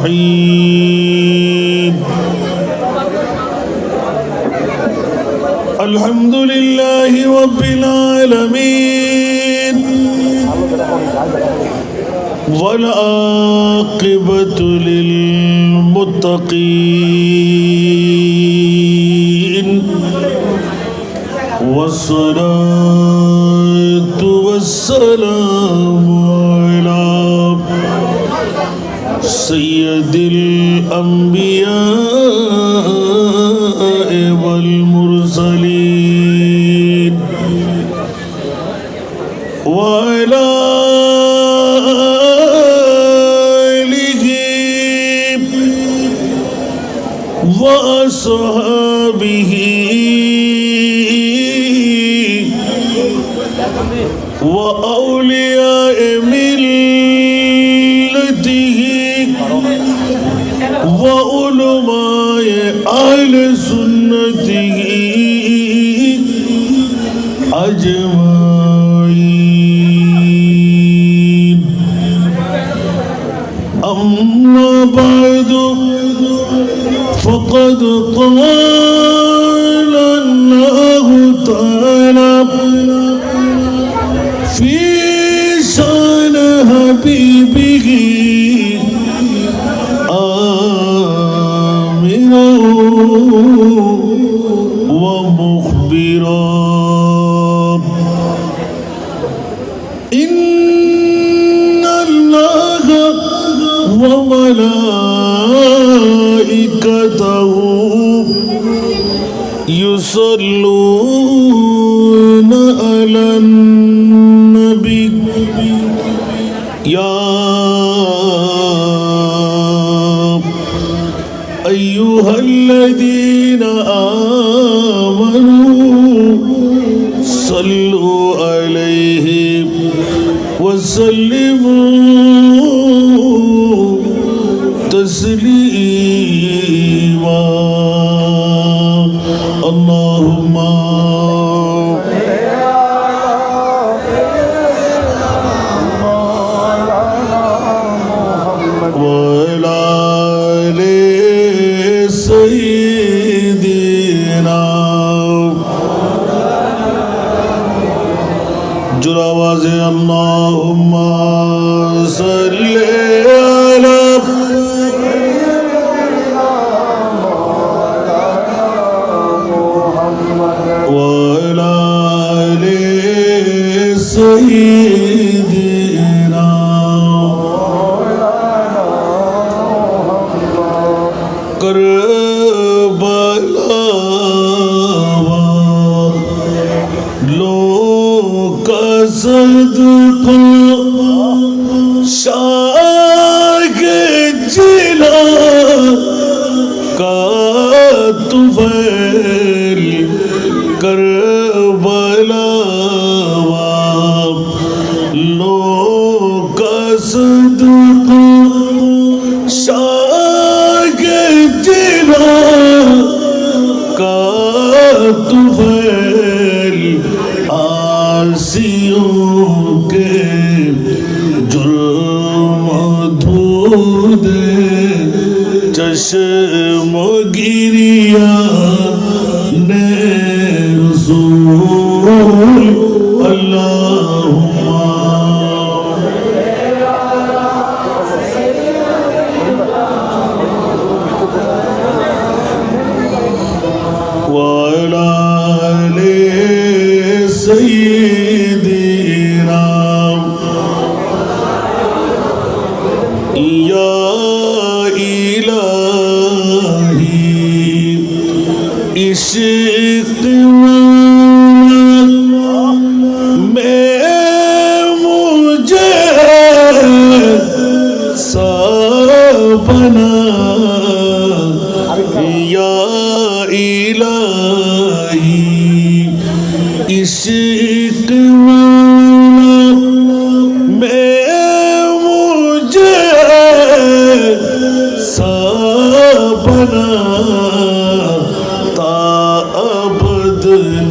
الرحيم الحمد لله رب العالمين والعاقبة للمتقين والصلاة والسلام على سيد الأنبياء والمرسلين وعلى آله وأصحابه وأولياء ملته وعلماء أهل سنته أجمعين أما بعد فقد قال الله تعالى في شان حبيبه آمنا ومخبرا إن الله وملائكته يصلون على النبي يا أيها الذين آمنوا صلوا عليه وسلموا تسليما اللهم وعلى آل سيدنا جر آواز اللهم صل على وعلى آل سيدنا کربلا والوں کا صدقہ شاہ جلا کا طفیل کربلا والوں کا صدقہ شاہ جلا کا طفیل عاصیوں کے جرم دھو دے چشم گریہ نے رسول اللہم وعلى آل سيدنا يا إلهي عشق میں مجھے سا بنا یا الہی عشق میں مجھے سا بنا تا ابد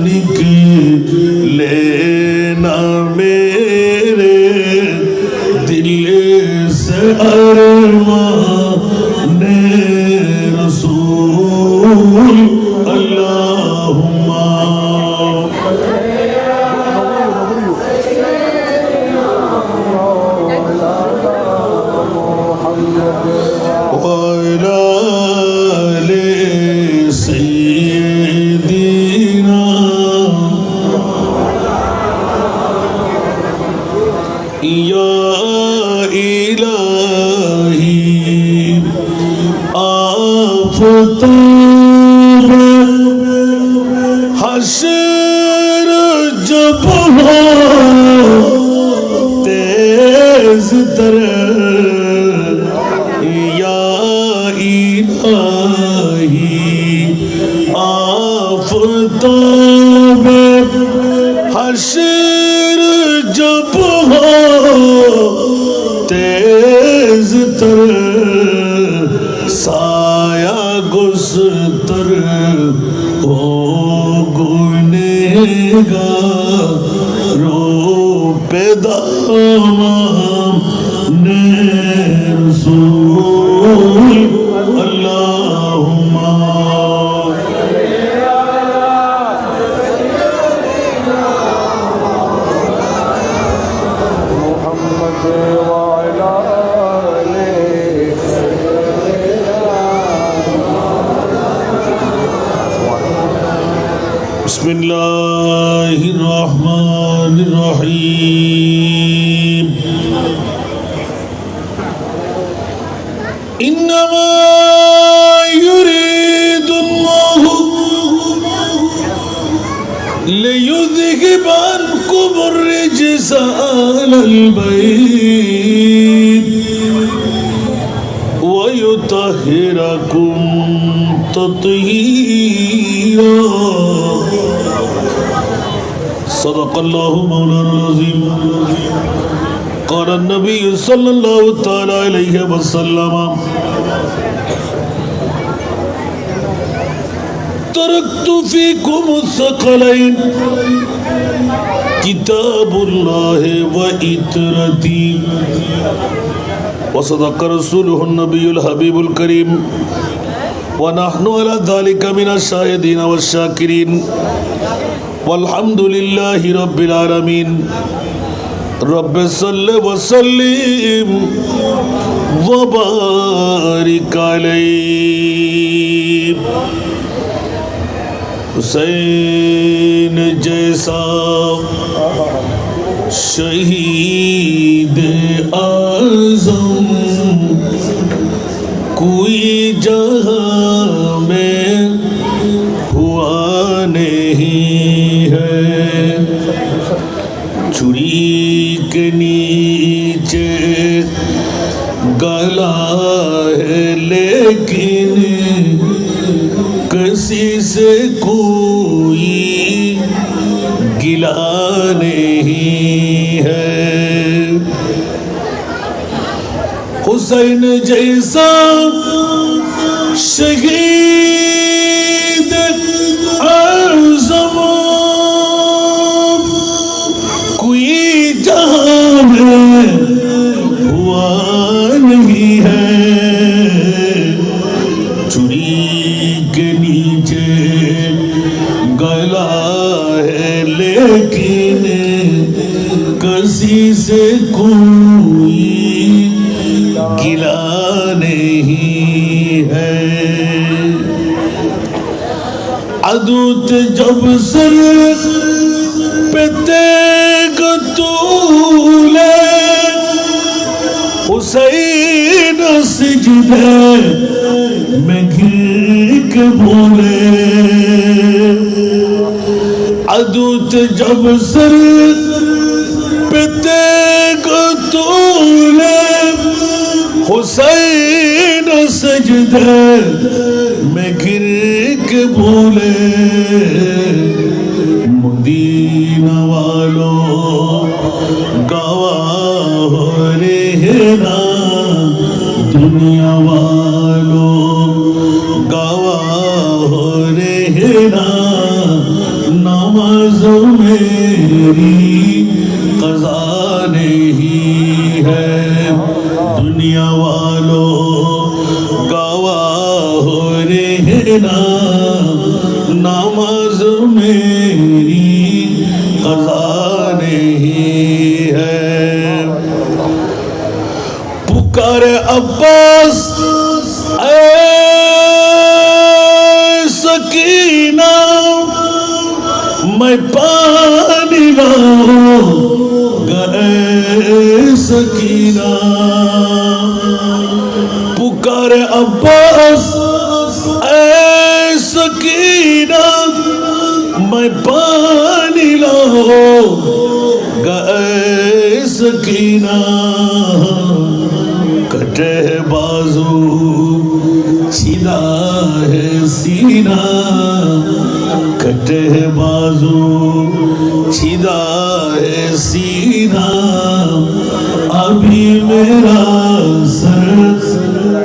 نکلے نہ میرے دل سے ارمان الہی آفتاب حشر جب ہو تیز تر یا الہی آفتاب حشر جب ہو تیز تر سایہ گستر ہو گنہگاروں پہ دامن رسول اللہم بسم اللہ الرحمن الرحیم انما يريد الله ليذهب عنكم الرجس أهل البيت ويطهركم تطهيرا صدق الله مولانا العظيم قال النبي صلى الله تعالى عليه وسلم تركت فيكم الثقلين كتاب الله وإترتي وصدق رسوله النبي الحبيب الكريم ونحن على ذلك من الشاهدين والشاكرين والحمد لله رب العالمين رب صل وسلم وبارك عليه حسین جیسا شہید اعظم کوئی جہاں میں ہوا نہیں ہے چھری کے نیچے گلا ہے لیکن کسی سے کوئی گلا نہیں ہے حسین جیسا شہید اعظم کوئی جہاں میں ہوا نہیں ہے چھری کے نیچے گلا ہے لیکن کسی سے کوئی گلا نہیں ہے عدوت جب سر پہ تیغ تولے حسین سجدے میں گر کے بولے عدوت جب سر پہ تیغ تولے حسین سجدے میں گر کے بولے مدینہ والوں گواہ رہنا دنیا والوں گواہ رہنا نماز میری قضا نہیں ہے دنیا والوں گواہ رہنا نماز میری قضا نہیں ہے پکارے عباس اے سکینہ میں پانی لاؤں گا सकीना पुकारे अब्बास ऐ सकीना मैं पानी लाऊंगा ऐ सकीना कटे बाजू छिदा है सीना कटे बाजू छिदा है सीना अभी मेरा सर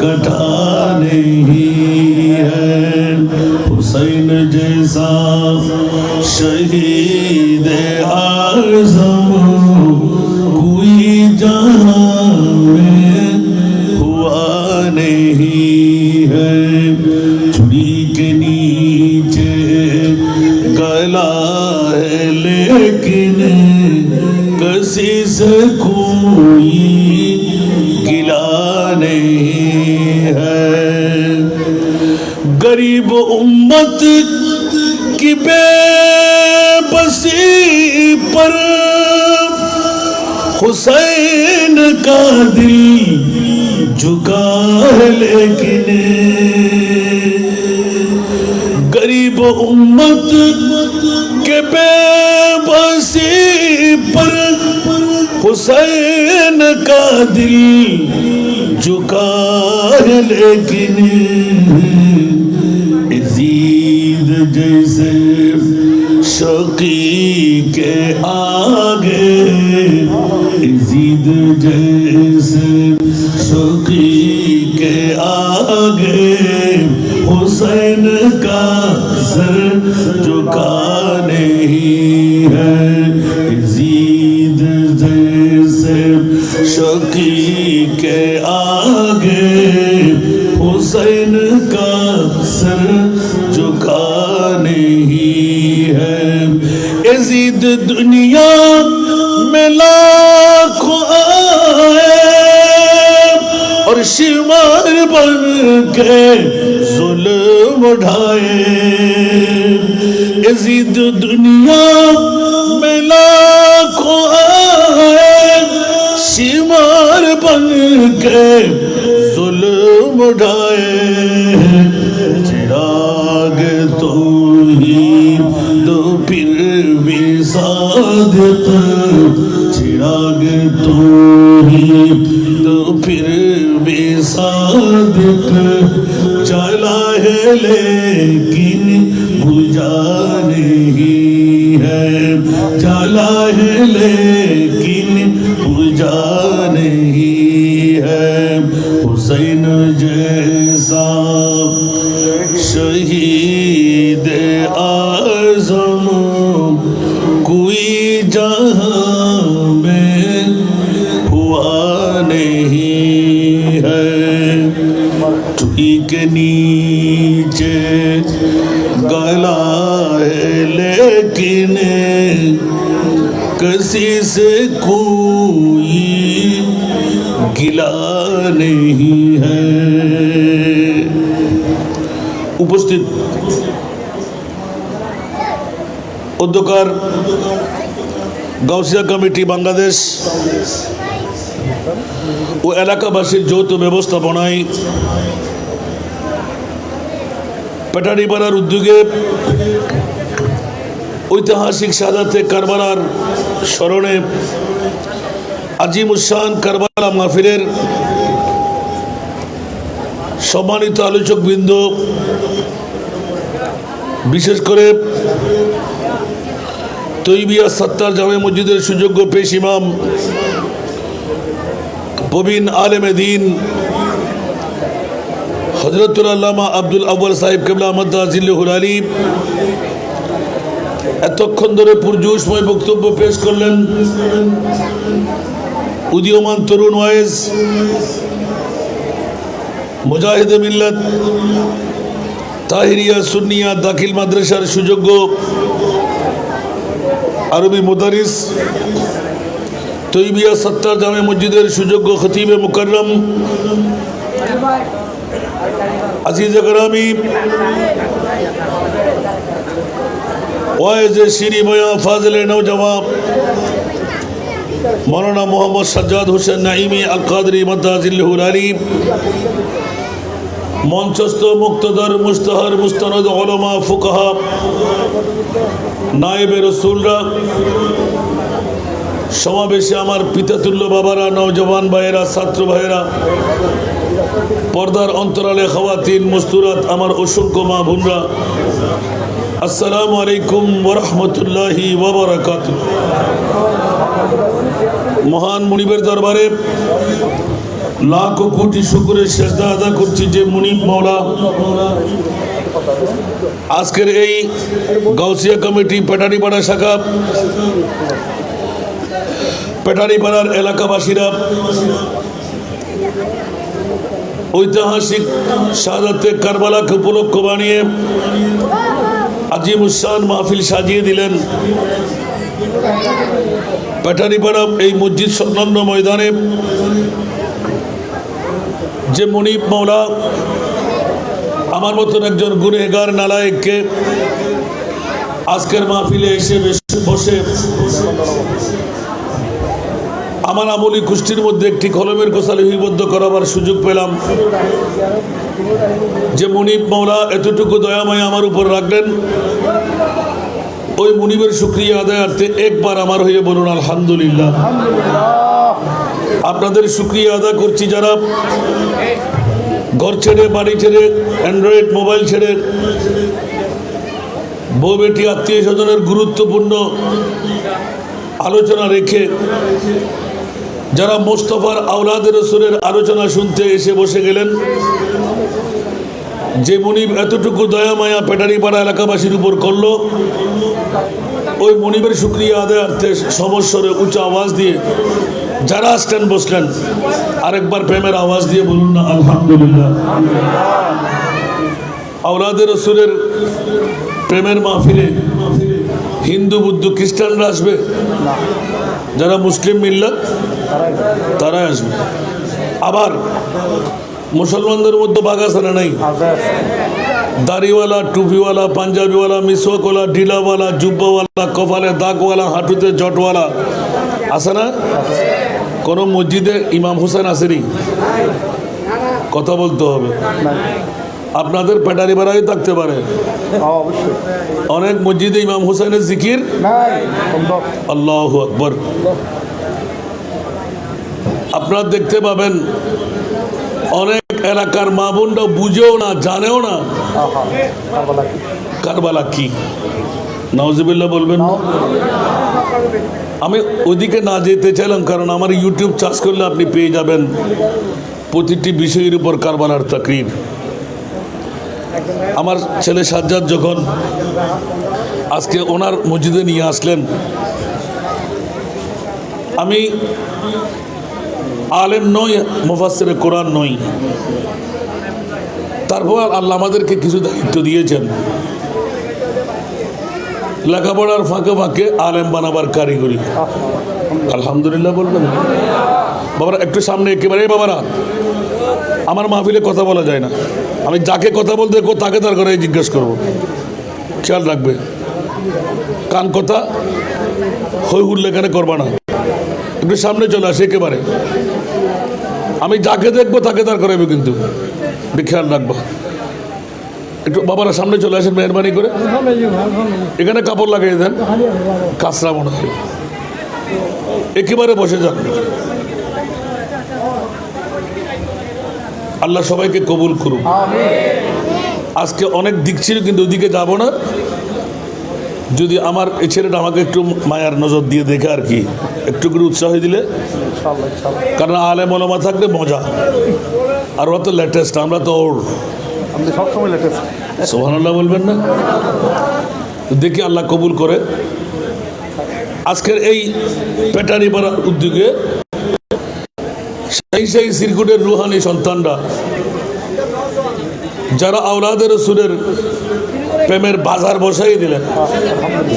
कटा नहीं है हुसैन जैसा शहीद आज़म कोई जहां में हुआ नहीं है छुरी के नीचे गला है लेकिन किसी से कोई गिला नहीं है गरीब उम्मत की बेबसी पर हुसैन का दिल झुका है लेकिन गरीब उम्मत के बेबसी पर हुसैन का दिल झुका है लेकिन यजीद जैसे शकी के आगे यजीद जैसे शकी के आगे हुसैन का सर झुका नहीं है यजीद जैसे शकी के आगे हुसैन का सर झुका नहीं है यजीद दुनिया में लाखों आए और शिमार बन के जुल्म उठाए यजीद दुनिया में लाखों आए शिमार बन के जुल्म उठाए चिराग तो ही दो फिर भी सादिक चिराग तो ही दो फिर भी सादिक जला है लेकिन बुझा नहीं है जला है लेकिन बुझा नहीं है हुसैन जैसा शहीद आज़म कोई जहां में हुआ नहीं है टुकी के नीचे गला है लेकिन किसी से कोई गिला नहीं है উপস্থিত অধ্যকার গাউসিয়া কমিটি বাংলাদেশ ও এলাকাবাসীর যৌথ ব্যবস্থাপনায় পেটারিপাড়ার উদ্যোগে ঐতিহাসিক শাহাদাতে কারবালার স্মরণে আজিমুশান কারবালা মাহফিলের সম্মানিত আলোচকবৃন্দ বিশেষ করে তৈবিয়া সত্তার জামে মসজিদের সুযোগ্য পেশ ইমাম প্রবীণ আলেমে দিন হযরতুল আল্লামা আব্দুল আউয়াল সাহেব কিবলা মাদ্দাজিল্লাহুল আলী এতক্ষণ ধরে পুরজোশময় বক্তব্য পেশ করলেন উদীয়মান তরুণ ওয়াইজ মুজাহিদে মিল্লাত তাহিরিয়া সুন্নিয়া দাখিল মাদ্রাসার সুযোগ্য আরবি মুদারিস তৈবিয়া সত্তার জামে মসজিদের সুযোগ্য খতিবে মুকাররম আজিজে গরামি ওয়াইজে শিরি বয়া ফাজলে নওজওয়ান मौलाना मोहम्मद सज्जाद हुसैन नाइमी अल कादरी मद्दाजिल्लहुल अलीम मंचस्थ मुक्तदर मुस्तहर मुस्तनद उलमा फुकाहा नायब रसूलरा समावेशे आमार पितातुल्य बाबारा नौजवान भाइरा छात्र भाइरा पर्दार अंतराले खावातीन मस्तूरात आमार असंख्य मा बोनरा अस्सलामु आलैकुम व रहमतुल्लाहि व बाराकातुहू। महान मुनिबेर दरबारे लाखों कोटी शुक्रेर सेजदा आदा करछि जे मुनिब मौला आजकेर এই গাউসিয়া কমিটি পেটারিপাড়া শাখা পেটারিপাড়ার এলাকাবাসীরা ঐতিহাসিক শাহাদাতে কারবালাকে উপলক্ষ বানিয়ে আজিমুসান মাহফিল সাজিয়ে দিলেন। পেটারিপাড়া এই মসজিদ সংলগ্ন ময়দানে যে মুনিব মৌলা আমার মতন একজন গুনেহগার নালায়েককে আজকের মাহফিলে এসে বসে আমার আমলি কুষ্টির মধ্যে একটি কলমের গোছা লিপিবদ্ধ করাবার সুযোগ পেলাম। যে মুনিব মৌলা এতটুকু দয়াময় আমার উপর রাখলেন, ওই মুনিবের শুকরিয়া আদায়ার্থে একবার আমার হয়ে বলুন আলহামদুলিল্লাহ। আপনাদের শুকরিয়া আদা করছি যারা ঘর ছেড়ে বাড়ি ছেড়ে অ্যান্ড্রয়েড মোবাইল ছেড়ে বউ বেটি আত্মীয় স্বজনের গুরুত্বপূর্ণ আলোচনা রেখে যারা মোস্তফার আওলাদের রসুলের আলোচনা শুনতে এসে বসে গেলেন। যে মুনিব এতটুকু দয়া মায়া পেটারিপাড়া এলাকাবাসীর উপর করলো, ওই মুনিবের শুকরিয়া আদায়ার্থে সমস্বরে উঁচা আওয়াজ দিয়ে যারা আসলেন বসলেন আরেকবার প্রেমের আওয়াজ দিয়ে বলুন না আলহামদুলিল্লাহ। আওলাদের রসুলের প্রেমের মাহফিলে হিন্দু বুদ্ধ খ্রিস্টানরা আসবে, যারা মুসলিম মিল্লাত তারাই আসবে। আবার মুসলমানদের মধ্যে বাগাসারা নাই, দাড়িওয়ালা টুপিওয়ালা পাঞ্জাবিওয়ালা মিসওয়াকওয়ালা ঢিলাওয়ালা জুব্বাওয়ালা কপালে দাগওয়ালা হাঁটুতে জটওয়ালা আছে না? কোনো মসজিদে ইমাম হোসেন আসেনি? কথা বলতে হবে। আপনাদের পেটারিপাড়ায় থাকতে পারে, অনেক মসজিদে ইমাম হোসেনের জিকির আল্লাহু আকবার। আপনারা দেখতে পাবেন অনেক এলাকার মা বোনরা বুঝেও না জানেও না কারবালা কি। নাউজুবিল্লাহ বলবেন। আমি ওইদিকে না যেতে চাইলাম, কারণ আমার ইউটিউব চার্জ করলে আপনি পেয়ে যাবেন প্রতিটি বিষয়ের উপর কারবালার তাকরীর। আমার ছেলে সাজ্জাদ যখন আজকে ওনার মসজিদে নিয়ে আসলেন, আমি আলেম নই, মুফাসসিরে কোরআন নই, তারপর আল্লাহ আমাদেরকে কিছু দায়িত্ব দিয়েছেন। লেখাপড়ার ফাঁকে ফাঁকে আলেম বানাবার কারিগরি। আলহামদুলিল্লাহ বলবেন। বাবারা একটু সামনে একেবারে। বাবারা, আমার মাহফিলে কথা বলা যায় না, আমি যাকে কথা বলতে তাকে তার করে জিজ্ঞেস করব, খেয়াল রাখবে। কান কথা হই হুল্লে এখানে করবা না, একটু সামনে চলে আসে একেবারে। আমি যাকে দেখবো তাকে তার করাইবে, কিন্তু একটু খেয়াল রাখবো। একটু বাবারা সামনে চলে আসেন মেহরবানি করে। এখানে কাপড় লাগিয়ে দেন, কাঁচরা মনে হয়। একেবারে বসে যান। আল্লাহ সবাইকে কবুল করুন। আজকে অনেক দিক ছিল, কিন্তু ওদিকে যাব না। যদি আমার এই ছেলেটা আমাকে একটু মায়ার নজর দিয়ে দেখে আর কি, একটু করে উৎসাহ দিলে, কারণ আলেম ওলামা থাকলে মজা। আর ওরা তো লেটেস্ট, আমরা তো ওর সবসময় লেটেস্ট। সুবহানাল্লাহ বলবেন না? দেখি আল্লাহ কবুল করে। আজকের এই পেটারিপাড়ার উদ্যোগে সেই সিরকুটের রুহানি সন্তানরা যারা আওলাদের রসুলের প্রেমের বাজার বসাই দিলেন,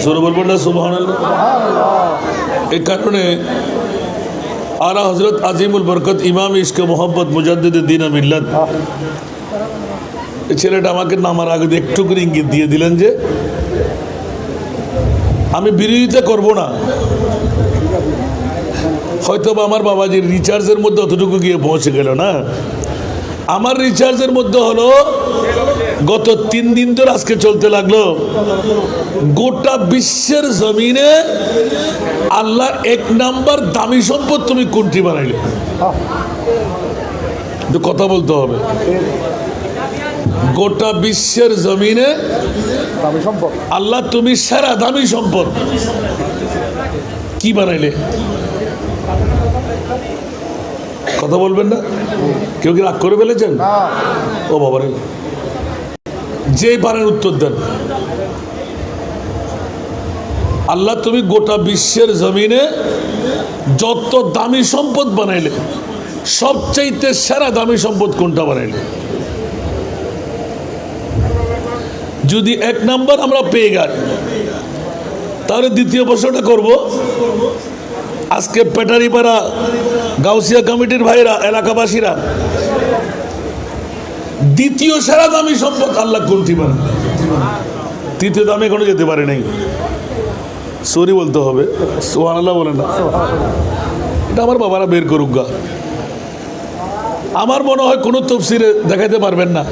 জোরে বলবেন না সুবহানাল্লাহ। এই কারণে আলা হযরত আজিমুল বরকত ইমাম ইশকে মোহাম্মদ মুজাদ্দিদ দ্বীন মিল্লাত, এই ছেলেটা আমাকে নামার আগে একটু করে ইঙ্গিত দিয়ে দিলেন যে আমি বিরোধিতা করব না, হয়তো বা আমার বাবাজির রিচার্জের মধ্যে অতটুকু গিয়ে পৌঁছে গেল না। আমার রিচার্জের মধ্যে হলো গত 3 দিন ধরে আজকে চলতে লাগলো, গোটা বিশ্বের জমিনে আল্লাহ 1 নাম্বার দামি সম্পদ তুমি কোনটি বানাইলে? কথা বলতে হবে। গোটা বিশ্বের জমিনে দামি সম্পদ আল্লাহ তুমি সেরা দামি সম্পদ কি বানাইলে? কথা বলবেন না? কেউ কি রাগ করে ফেলেছেন? ও বাবারে, যে পারেন উত্তর দেন। আল্লাহ তুমি গোটা বিশ্বের জমিনে যত দামি সম্পদ বানাইলে, সবচাইতে সেরা দামি সম্পদ কোনটা বানাইলে? যদি 1 নাম্বার আমরা পেয়ে গেল, তাহলে দ্বিতীয় প্রশ্নটা করব। আজকে পেটারিপাড়া গাউসিয়া কমিটির ভাইরা, এলাকাবাসীরা, দ্বিতীয় সেরা দামি সম্পদ আল্লাহ কোনটি বানায়? তৃতীয় দামে এখনো যেতে পারে নাই। সরি বলতে হবে, সুবহানাল্লাহ বলে না। এটা আমার বাবারা বের করুক গা। আমার মনে হয় কোনো তফসিরে দেখাতে পারবেন না,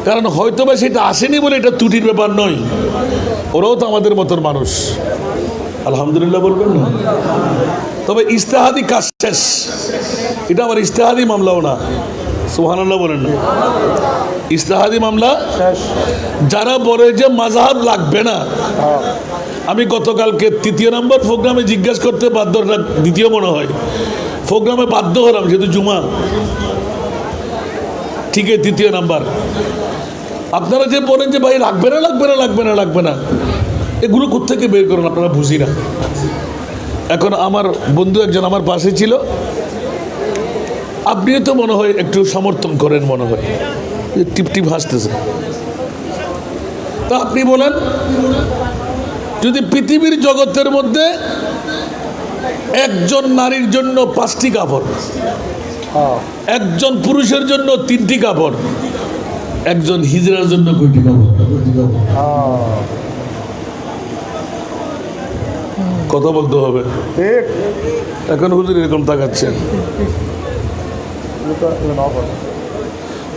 কারণ হয়তো বা সেটা আসেনি বলে এটা ত্রুটির ব্যাপার নয়। ওরাও তো আমাদের মতন মানুষ, আলহামদুলিল্লাহ বলবেন না? তবে ইস্তেহাদি কাজ শেষ, এটা আমার ইস্তেহাদি মামলাও না। সুবহানাল্লাহ বলেন না? ইস্তেহাদি মামলা যারা বলে যে মাযহাব লাগবে না, আমি গতকালকে 3 নম্বর প্রোগ্রামে জিজ্ঞাসা করতে বাধ্য, দ্বিতীয় মনে হয় প্রোগ্রামে বাধ্য হলাম, যেহেতু জুমা। ঠিক আছে, 3 নাম্বার। আপনারা যে বলেন যে ভাই লাগবে না লাগবে না লাগবে না লাগবে না, এগুলো কোত্থেকে বের করেন আপনারা বুঝি না। এখন আমার বন্ধু একজন আমার পাশে ছিল, আপনিও তো মনে হয় একটু সমর্থন করেন, মনে হয় টিপ টিপ হাসতেছে। তা আপনি বলেন, যদি পৃথিবীর জগতের মধ্যে একজন নারীর জন্য 5টি কাপড়, একজন পুরুষের জন্য 3টি কাপড়, একজন হিজড়ার জন্য কয়টি কাপড়? কথা বলতে হবে। এখন হুজুর এরকম তাকাচ্ছেন,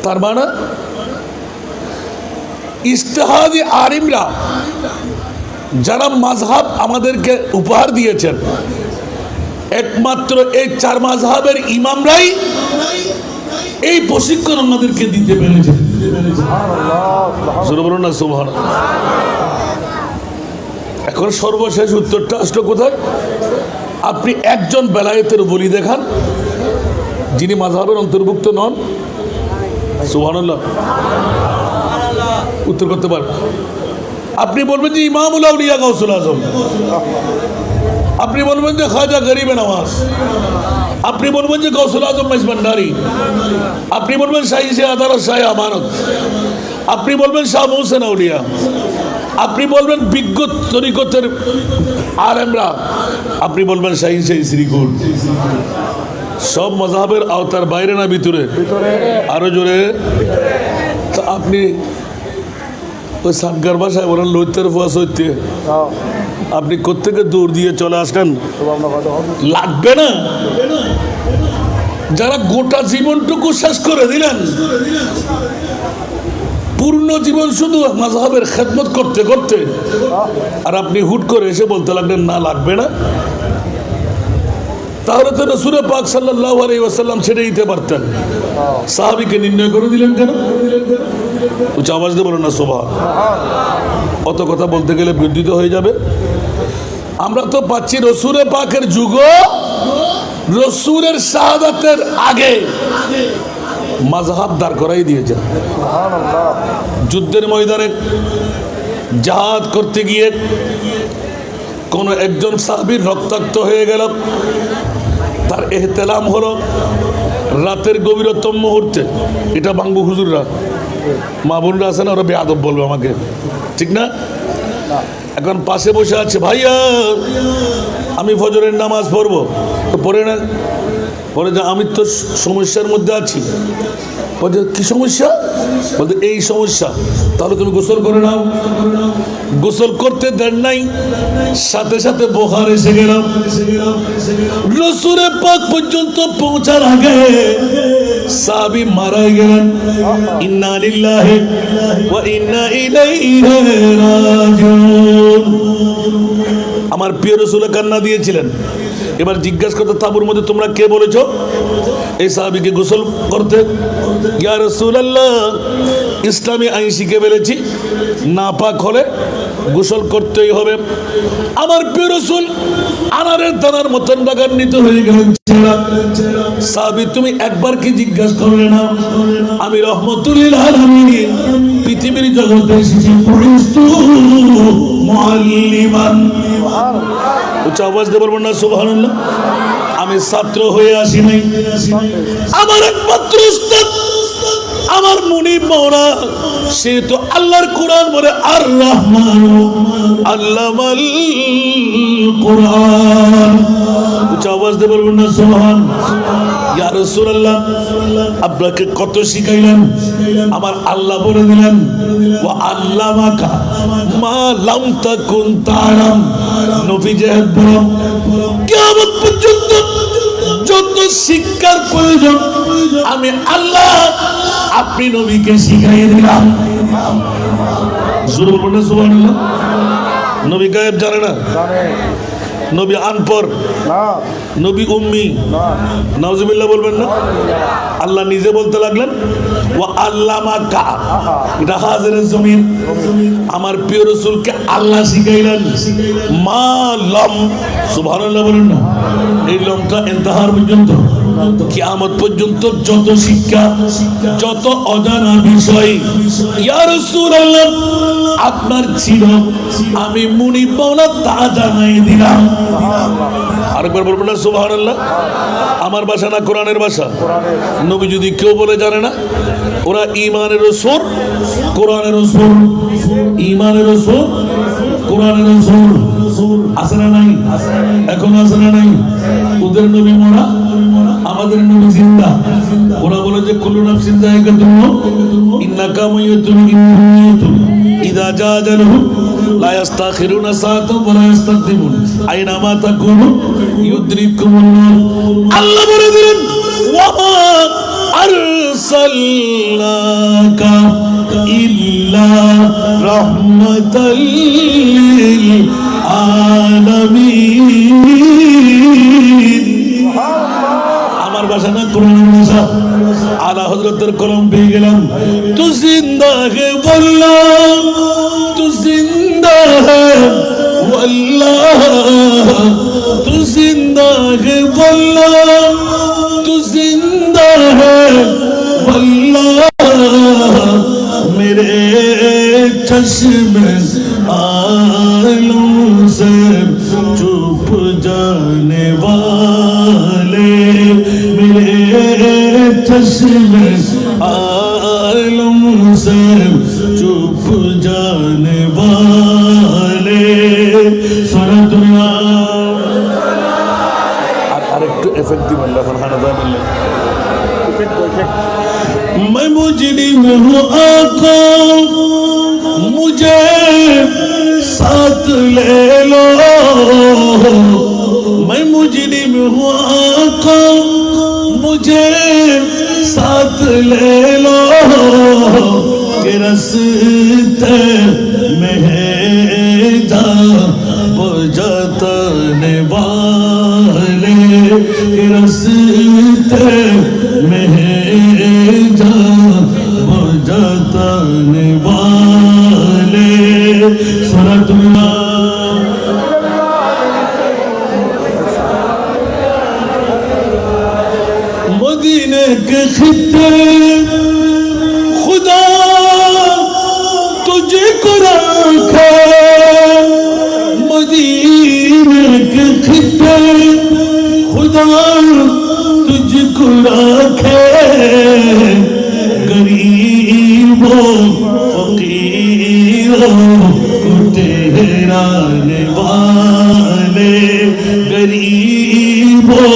তার মানে ইজতিহাদি আলিমরা যারা মাযহাব আমাদেরকে উপহার দিয়েছেন, একমাত্র এই 4 মাযহাবের ইমামরাই এই প্রশিক্ষণ আমাদেরকে দিতে পেরেছেন। বলুন না সুবহানাল্লাহ। এখন সর্বশেষ উত্তরটা আসলো কোথায়? আপনি একজন বেলায়েতের বলি দেখান যিনি মাযহাবের অন্তর্ভুক্ত নন। সুবহানাল্লাহ, উত্তর করতে পারেন? আপনি বলবেন যে ইমামুল আউলিয়া গাউসুল আজম, আপনি বলবেন যে খাজা গরিবে নওয়াজ, আপনি বলবেন যে গাউসুল আজম মেজবান্ডারি, আপনি বলবেন শাহী সে আদালত শাহ আমানত, আপনি বলবেন শাহ মোহসেন আউলিয়া, আপনি বলবেন বিজ্ঞ তরিকতের আলেমরা, আপনি বলবেন শাহী সে শ্রীকুল। সব মাযহাবের আওতার বাইরে না ভিতরে? আরো জোরে। তো আপনি ওই সাতগার ভাষায় বলেন লইতের ফুয়া সইতে, আপনি কোত্থেকে দৌড় দিয়ে চলে আসলেন? লাগবে না? যারা গোটা জীবনটুকু শেষ করে দিলেন, পূর্ণ জীবন শুধু মাযহাবের খেদমত করতে করতে, আর আপনি হুট করে এসে বলতে লাগলেন না লাগবে না। তাহলে তো রাসূল পাক সাল্লাল্লাহু আলাইহি ওয়াসাল্লাম ছেড়ে দিতে পারতেন, সাহাবীকে নির্ণয় করে দিলেন কেন? উচ্চ আওয়াজ দিয়ে বলেন না সুবহানাল্লাহ। অত কথা বলতে গেলে বিদ্যুৎ হয়ে যাবে। আমরা তো পাচ্ছি রাসূল পাকের যুগ, রাসূলের শাহাদাতের আগে মাযহাব দাঁড় করাই দিয়েছে। যুদ্ধের ময়দানে জিহাদ করতে গিয়ে কোন একজন সাহাবীর রক্তাক্ত হয়ে গেল, তার ইহতিলাম হলো রাতের গভীরতম মুহূর্তে। এটা বাংবু হুজুররা, মা বোনরা আছে না, ওরা বেয়াদব বলবে আমাকে, ঠিক না? এখন পাশে বসে আছে, ভাইয়া আমি ফজরের নামাজ পড়বো, তো পড়ে না। বলে যে আমি তো সমস্যার মধ্যে আছি। বলছে কি সমস্যা? বলতে এই সমস্যা। তাহলে তুমি গোসল করে নাও। গোসল করতে দেন নাই, সাথে সাথে বোখার এসে গেলাম। রসুলে পাক পর্যন্ত পৌঁছার আগে সাহাবী মারাই গেলেন। ইন্না লিল্লাহি ওয়া ইন্না ইলাইহি রাজিউন। আমার প্রিয় রসুল কান্না দিয়েছিলেন। এবার জিজ্ঞাসা করতে তাবুর মধ্যে তোমরা কে বলেছো এই সাহাবীকে গোসল করতে? ইয়া রাসূলুল্লাহ, ইসলামী আইন শিখে ফেলেছি, নাপাক হলে গোসল করতেই হবে। আমার প্রিয় রসুল আনারের দানার মতন রাগান্বিত হয়ে গেলেন। সাহাবী তুমি একবার কি জিজ্ঞাসা করলে না আমি রহমতুল আলামিন পৃথিবীর জগতে এসেছি মুআল্লিমান। উচ্চ আওয়াজ দিয়ে বলবেন না সুবহানাল্লাহ। আমি ছাত্র হয়ে আসি নাই, আমার একমাত্র উস্তাদ আমার মুনিব মাওলা, সে তো আল্লাহর কোরআন বলে আর রহমান আল্লামাল কোরআন। উচ্চ আওয়াজ দিয়ে বলবেন না সুবহান। ইয়া রাসূলুল্লাহ, আপনাকে কত শিখাইলেন, আমার আল্লাহ বলে দিলেন ওয়া আল্লামাকা মা লাম তাকুন তাআলাম। নবী যে বলেন কিয়ামত পর্যন্ত যত শিক্ষার প্রয়োজন আমি আল্লাহ আপনি নবীকে শিখাইয়ে দিলাম। জোরে বলুন সুবহানাল্লাহ। নবী গায়েব জানে না, নবী আনপড়, নবী উম্মি, নাউজুবিল্লাহ বলবেন না। আল্লাহ নিজে বলতে লাগলেন ওয়া আল্লামাকা, এটা হাজিরের জমিন। আমার প্রিয় রাসূলকে আল্লাহ শিখাইলেন মা লাম, সুবহানাল্লাহ বলেন না। এই লমটা ইন্তাহার পর্যন্ত, কিয়ামত পর্যন্ত যত শিক্ষা, যত অজানা বিষয় ইয়া রাসূলুল্লাহ আপনার ছিল আমি মুনিব মাওলা তা জানাই দিলাম। আরেকবার বলবেন না সুবহানাল্লাহ। আমার ভাষা না কোরআনের ভাষা? নবী যদি কেউ বলে জানে না, ওরা ঈমানের রাসূল কোরআনের রাসূল, ঈমানের রাসূল কোরআনের রাসূল আছে না নাই? এখন আছে না নাই? ওদের নবী মরা, আমাদের নবী জিন্দা। ওরা বলে যে কুল্লু নাফসিন যায়কাতুল মউত ইন্নাকা মাইয়িতুন ইন্নাকা ইযা জা আজালুহু লা ইস্তাখিরুনা সাআতান ওয়া লা ইস্তাকদিমুন আইনা মা তাকুনু ইউদরিকুমুল মাউত। আল্লাহ বলে দিলেন ওয়া মা আরসালনাকা ইল্লা রাহমাতাল লিল আলামিন। আমার ভাষা না কোরআনের ভাষা। আলা হযরতের কলম পেয়ে গেলাম। তু জিন্দা হে বললাম, তু জিন্দা হে ওয়াল্লাহ, তু জিন্দা হে বললাম, তু জিন্দা হে ওয়াল্লাহ, মেরে চশ্মে आलम से चुप जाने वाले, मेरे चश्मे आलम से चुप जाने वाले। सारा दुनिया আরেকটু এফেক্ট দিবেন এখন হানাদা বললেন मैं मुजरिम हूँ आका मुझे साथ ले लो, मैं मुजरिम हूँ आका मुझे साथ ले लो, कि रास्ते में जा बजाने वाले, कि रास्ते में जा बजाने वाले। सुरतुल्लाह मदीने के खित्ते खुदा तुझे को रखे, मदीने के खित्ते खुदा तुझको रखे, गरीबों फकीरों को ठहराने वाले, गरीबों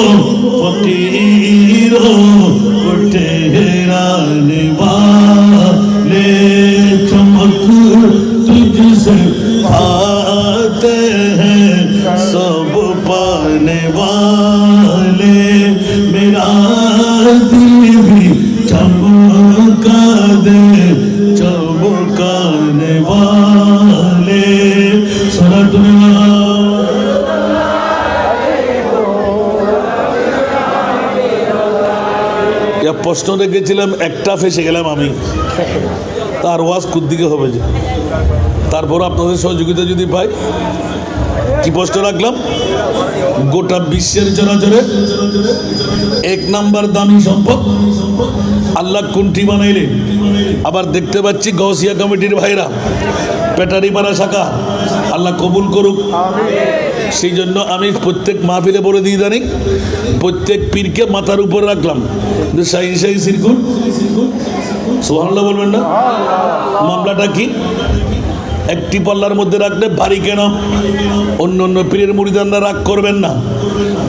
फकीरों को ठहराने वाले चमक तुझसे आते हैं सब पाने वाले मेरा दिल भी चमका दे चमकाने वाले सारा दुनिया প্রশ্ন রেখেছিলাম একটা ফেসে গেলাম আমি তার ওয়াজ কুদ্দিকে হবে যে তারপর আপনাদের সহযোগিতা যদি পাই কি প্রশ্ন রাখলাম গোটা বিশ্বের চরাচরে এক নাম্বার দামি সম্পদ আল্লাহ কোনটি বানাইলে আবার দেখতে পাচ্ছি গৌসিয়া কমিটির ভাইরা পেটারিপাড়া শাখা আল্লাহ কবুল করুক সেই জন্য আমি প্রত্যেক মাহফিলে বলে দিয়ে জানি প্রত্যেক পীরকে মাথার উপর রাখলাম শাহী শাহী সিরকুট সুবহানাল্লাহ বলবেন না মামলাটা কি একটি পাল্লার মধ্যে রাখলে ভারী কেন অন্য অন্য পীরের মুরিদানরা রাগ করবেন না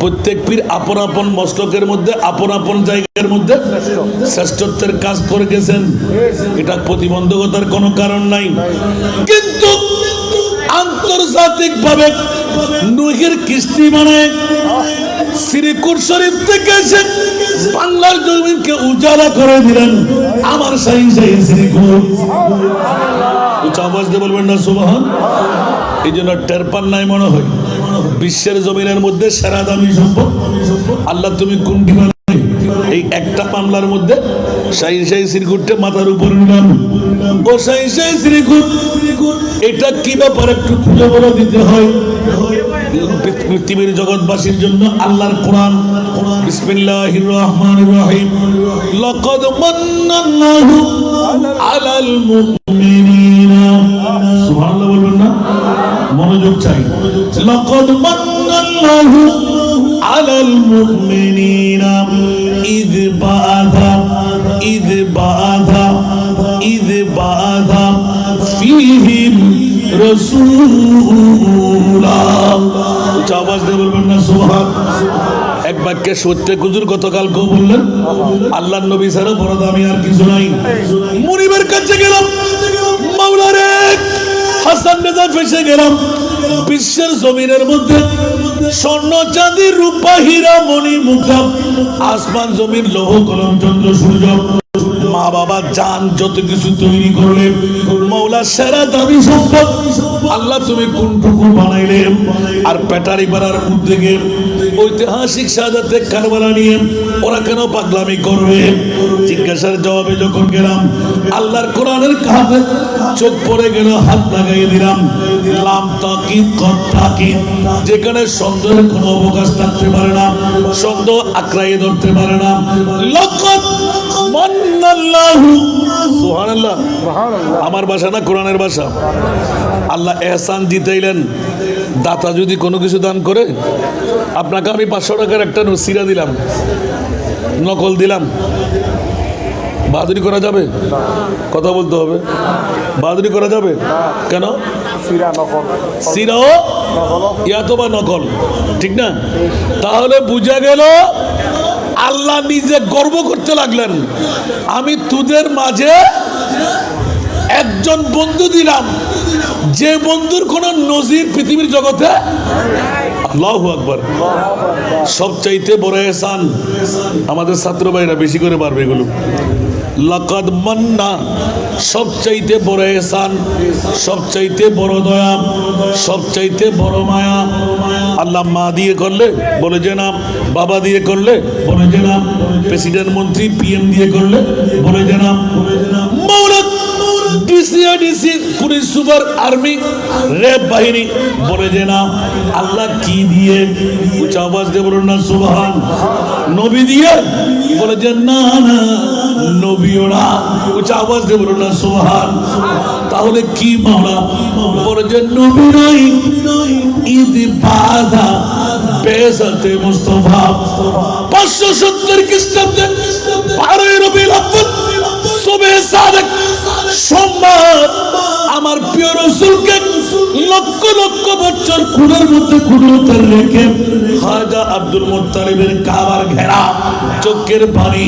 প্রত্যেক পীর আপন আপন মস্তকের মধ্যে আপন আপন জায়গার মধ্যে শ্রেষ্ঠত্বের কাজ করে গেছেন এটা প্রতিবন্ধকতার কোনো কারণ নাই কিন্তু আন্তর্জাতিকভাবে নূহের কিস্তি মানে শ্রীকুট শরীফ থেকে এসে বাংলার জমিনকে উজালা করে দিলেন আমার শাহী শাহী শ্রীকুট উচ্চ আওয়াজ দিয়ে বলবেন না সুবহান এই জন্য টের পান নাই মনে হয় বিশ্বের জমিনের মধ্যে সেরা দামি সম্পদ আল্লাহ তুমি কোনটি বানালে এই একটা মামলার মধ্যে শাহী শাহী শ্রীকুটটা মাথার উপর নিলাম ও শাহী শাহী শ্রীকুট এটা কি ব্যাপার একটু খুলে বলে দিতে হয় পৃথিবীর জগৎবাসীর জন্য আল্লাহর কোরআন বিসমিল্লাহির রহমানির রহিম লাকাদ মান্নাল্লাহু আলাল মুমিনিনা সুবহানাল্লাহ বলবেন না মনোযোগ চাই লাকাদ মান্নাল্লাহু আলাল মুমিনিনা ইয বাআথা ফীহিম রাসূলা আওয়াজ দিয়ে বলবেন না সুবহান এক বাক্যে সত্যি হুজুর গতকাল কেউ বললেন আল্লাহর নবী ছাড়া বড় দামি আর কিছু নাই মুনিবের কাছে গেলাম মাওলারে হাসান রেজা ফেসে গেলাম বিশ্বের জমিনের মধ্যে স্বর্ণ চাঁদি রূপা হীরা মণি মুক্তা আসমান জমিন লৌহ কলম চন্দ্র সূর্য মা বাবা জান যত কিছু তৈরি করলে মৌলা সেরা দামি সম্পদ আল্লাহ তুমি কোনটুকু বানাইলে আর পেটারি পাড়ার উদ্যোগে ঐতিহাসিক শাহাদাতে কারবালা নিয়ে ওরা কেন পাগলামি করবে জিজ্ঞাসার জবাবে যখন গেলাম আল্লাহর কোরআনের কাছে চোখ পড়ে গেল হাত লাগাই দিলাম লাম তাকিদ কত তাকিদ যেখানে সন্দেহের কোনো অবকাশ থাকতে পারে না সন্দেহ আঁকড়াইয়ে ধরতে পারে না লাকাদ মান্নাল্লাহু সুবহানাল্লাহ আমার ভাষা না কোরআনের ভাষা আল্লাহ এহসান জিতাইলেন দাতা যদি কোনো কিছু দান করে আপনাকে আমি 500 টাকার একটা সিরা দিলাম নকল দিলাম বাহাদুরি করা যাবে কথা বলতে হবে বাহাদুরি করা যাবে কেন সিরাও ইয়াতো বা নকল ঠিক না তাহলে বুঝা গেল আল্লাহ নিজে গর্ব করতে লাগলেন আমি তোদের মাঝে একজন বন্ধু দিলাম যে বন্ধুর কোন নজির পৃথিবীর জগতে আল্লাহু আকবার সবচাইতে বড় এহসান আমাদের ছাত্র ভাইরা বেশি করে পারবে এগুলো লাকাদ মান্না সবচাইতে বড় এহসান সবচাইতে বড় দয়া সবচাইতে বড় মায়া আল্লাহ মা দিয়ে করলে বলে যে নাম বাবা দিয়ে করলে বলে যে নাম প্রেসিডেন্ট মন্ত্রী পিএম দিয়ে করলে বলে যে নাম মৌলা DC police super army RAB বাহিনী বলে যে না আল্লাহ কি দিয়ে উচ্চ আওয়াজ দিয়ে বলুন না সুবহান নবী দিয়ে বলে যে না না নবীও না উচ্চ আওয়াজ দিয়ে বলুন না সুবহান তাহলে কি মাওলা বলে যে নবী নাই ঈদ বাধা বেসাতে মুস্তাফা 570 খ্রিস্টাব্দে 12 রবিউল আউয়াল সুবহে সাদেক সোমবার আমার প্রিয় রাসূলকে লক্ষ লক্ষ বছর কুড়ের মধ্যে কুড়ুতে রেখে খাজা আব্দুল মুত্তালিবের কাবার ঘেরা চোখের পানি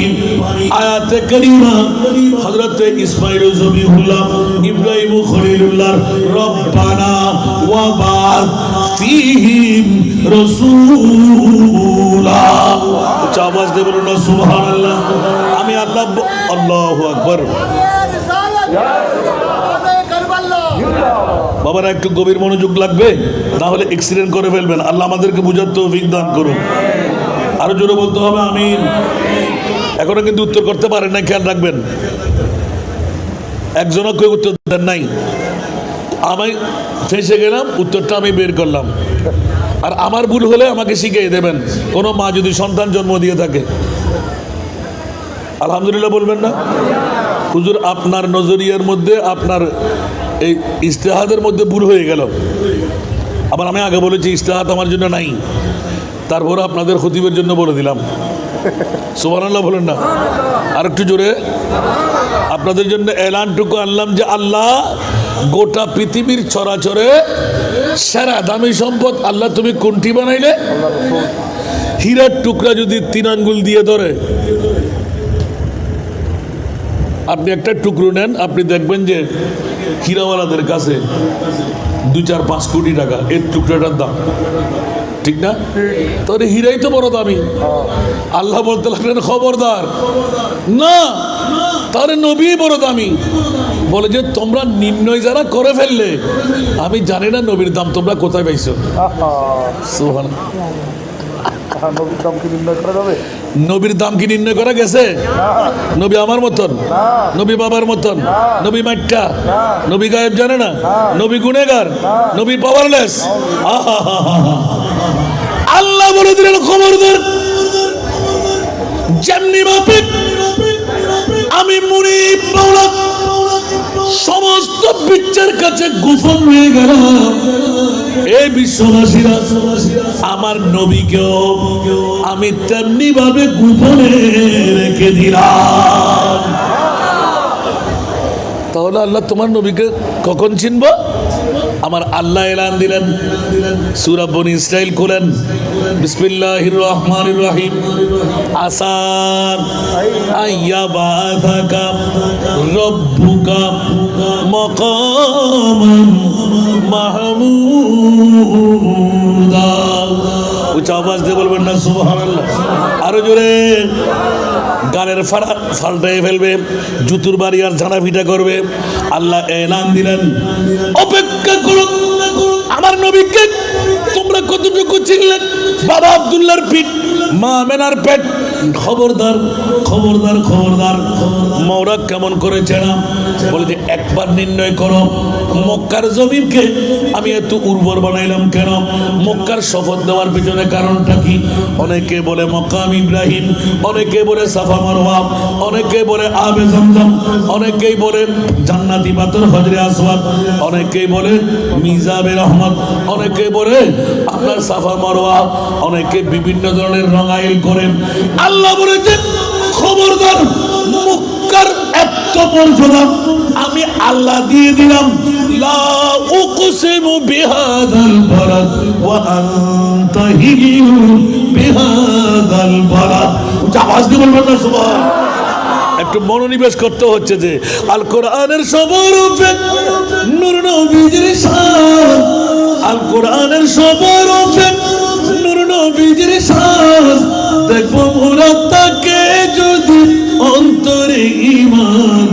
আয়াতে কারিমা হযরত ইসমাঈল জবিহুল্লাহ ইব্রাহিম খলিলুল্লাহ রব্বানা ওয়া বা'আথ ফীহিম রাসূলা আওয়াজ দিয়ে বলুন সুবহানাল্লাহ। আমি আল্লাহ আল্লাহু আকবার। বাবারা একটু গভীর মনোযোগ লাগবে, না হলে অ্যাক্সিডেন্ট করে ফেলবেন। আল্লাহ আমাদেরকে বুঝার তৌফিক দান করুন। আরো জোরে বলতে হবে আমিন। এখনো কিন্তু উত্তর করতে পারেন না, খেয়াল রাখবেন। একজনও কেউ উত্তর দেন নাই, আমি ফেঁসে গেলাম, উত্তরটা আমি বের করলাম। আর আমার ভুল হলে আমাকে শিখিয়ে দেবেন, কোনো মা যদি সন্তান জন্ম দিয়ে থাকে। আলহামদুলিল্লাহ বলবেন না? হুজুর আপনার নজরিয়ার মধ্যে, আপনার এই ইস্তেহাদের মধ্যে ভুল হয়ে গেল। আবার আমি আগে বলেছি ইস্তেহাদ আমার জন্য নাই, তারপরে আপনাদের খতিবের জন্য বলে দিলাম। সুবহানাল্লাহ বলেন না? আর একটু জোরে। আপনাদের জন্য এলানটুকু আনলাম যে আল্লাহ গোটা পৃথিবীর চরাচরে সেরা দামি সম্পদ আল্লাহ তুমি কোনটি বানাইলে? হীরার টুকরা যদি 3 আঙ্গুল দিয়ে ধরে, আপনি একটা টুকরো নেন, আপনি দেখবেন যে হীরাওয়ালাদের কাছে 2-4-5 কোটি টাকা এর টুকরাটার দাম, ঠিক না? তাহলে হীরাই তো বড় দামি। আল্লাহ বলতে লাগলেন খবরদার না, তাহলে নবী বড় দামি। বলে যে তোমরা নির্ণয় যারা করে ফেললে, আমি জানি না নবীর দাম তোমরা কোথায় পাইছো। সুবহানাল্লাহ। নবীর দাম কি নির্ণয় করা গেছে? নবী আমার মতন, নবী বাবার মতন, নবী মাইট্টা, নবী গায়েব জানে না, নবী গুনেগার, নবী পাওয়ারলেস। আল্লাহ বলে দিলেন খবরদার, যেমনি ভাবে আমি মুনিব মাওলা সমস্ত বিচ্ছের কাছে গোপন হয়ে গেল, এই বিশ্ববাসীরা আমার নবীকেও আমি তেমনি ভাবে গোপনে রেখে দিলাম। তাহলে আল্লাহ তোমার নবীকে কখন চিনব? আমার আল্লাহ এলান দিলেন, সূরা বনী ইসরাইল খুলেন, বিসমিল্লাহির রহমানির রহিম। আসান আইয়াবাথাকা রব্বুকা মাকামান মাহমুদা। উচ্চ আওয়াজ দিয়ে বলবেন না সুবহানাল্লাহ? আরো জোরে। গানের ফাল্টাই ফেলবে, জুতুর বাড়ি আর ঝাড়া ফিটা করবে। আল্লাহ এলান দিলেন, অপেক্ষা করো আমার নবীকে তোমরা কতটুকু চিনলেন? বাবা আব্দুল্লাহর পিঠ, মা আমেনার পেট। খবরদার খবরদার খবরদার, মওরা কেমন করে চেনা? বলে যে একবার নির্ণয় করো, মক্কার জমিনকে আমি এত উর্বর বানাইলাম কেন? মক্কার শপথ দেওয়ার পিছনে কারণটা কি? অনেকে বলে মকাম ইব্রাহিম, অনেকে বলে সাফা মারওয়া, অনেকে বলে আবে জমজম, অনেকেই বলে জান্নাতি পাথর হজরে আসওয়াদ, অনেকেই বলে মিজাবে রহমত, অনেকে বলে আপনার সাফা মারওয়া, অনেকে বিভিন্ন ধরনের রঙাইল করেন। আল্লাহ বলেছে খবরদার, মক্কার এত মর্যাদা আমি আল্লাহ দিয়ে দিলাম। লা উকসিমু বিহাদাল বালাদ ওয়া আনতা হিল্লু বিহাদাল বালাদ। আওয়াজ দিয়ে বলবেন না সুবহানাল্লাহ? একটু মনোনিবেশ করতে হচ্ছে যে আল কোরআনের সবরূপে নূর নবীজির শান, আল কোরআনের সবরূপে নূর নবীজির শান। দেখবো মোরা তাকে যদি অন্তরে ঈমান,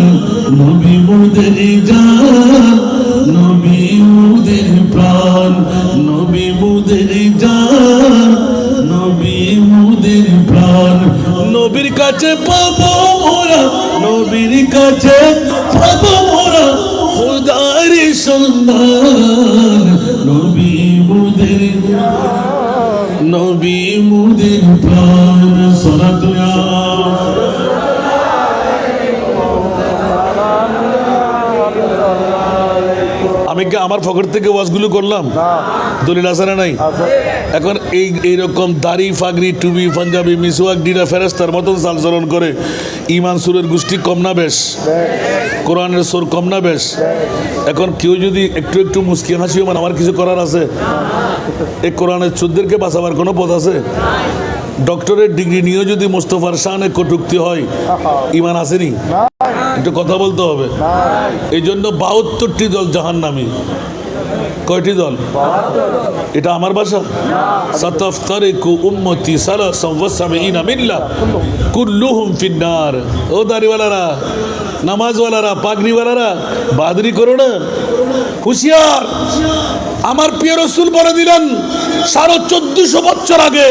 নবী মোদের জান, নবী মোদের প্রাণ, নবী মোদের জান, নবী মোদের প্রাণ। নবীর কাছে পাবো মোরা, নবীর কাছে পাবো মোরা খোদার সন্ধান। নবী মোদের, নবী মোদের প্রাণ। সালাতুয়া আমি কি আমার পকেট থেকে ওয়াজগুলো করলাম? দলিল আছে না নাই? এখন এইরকম দাড়ি, ফাগরি, টুপি, পাঞ্জাবি, মিসওয়াক, ডিরা, ফেরেস্তার মতন চালচলন করে ইমান সুরের গোষ্ঠী কম না বেশ? কোরআনের সুর কম না বেশ? এখন কেউ যদি একটু একটু মুস্কি হাসিও মানে আমার কিছু করার আছে, এই কোরআনের চোদ্দেরকে বাঁচাবার কোনো পথ আছে? ডক্টরের ডিগ্রি নিয়েও যদি মোস্তফার শানে কটূক্তি হয়, ইমান আসেনি? একটু কথা বলতে হবে। এই জন্য ৭২টি দল জাহান্নামী। কয়টি দল? এটা আমার ভাষা? সাতাফতারিকু উম্মতি সালাসাম ওয়া সাবঈনা মিল্লাহ কুল্লুহুম ফিন্নার। ও দাড়িওয়ালারা, নামাজওয়ালারা, পাগড়িওয়ালারা, বাদরি করো না, হুঁশিয়ার। আমার প্রিয় রাসূল বলে দিলেন ১৪৫০ বছর আগে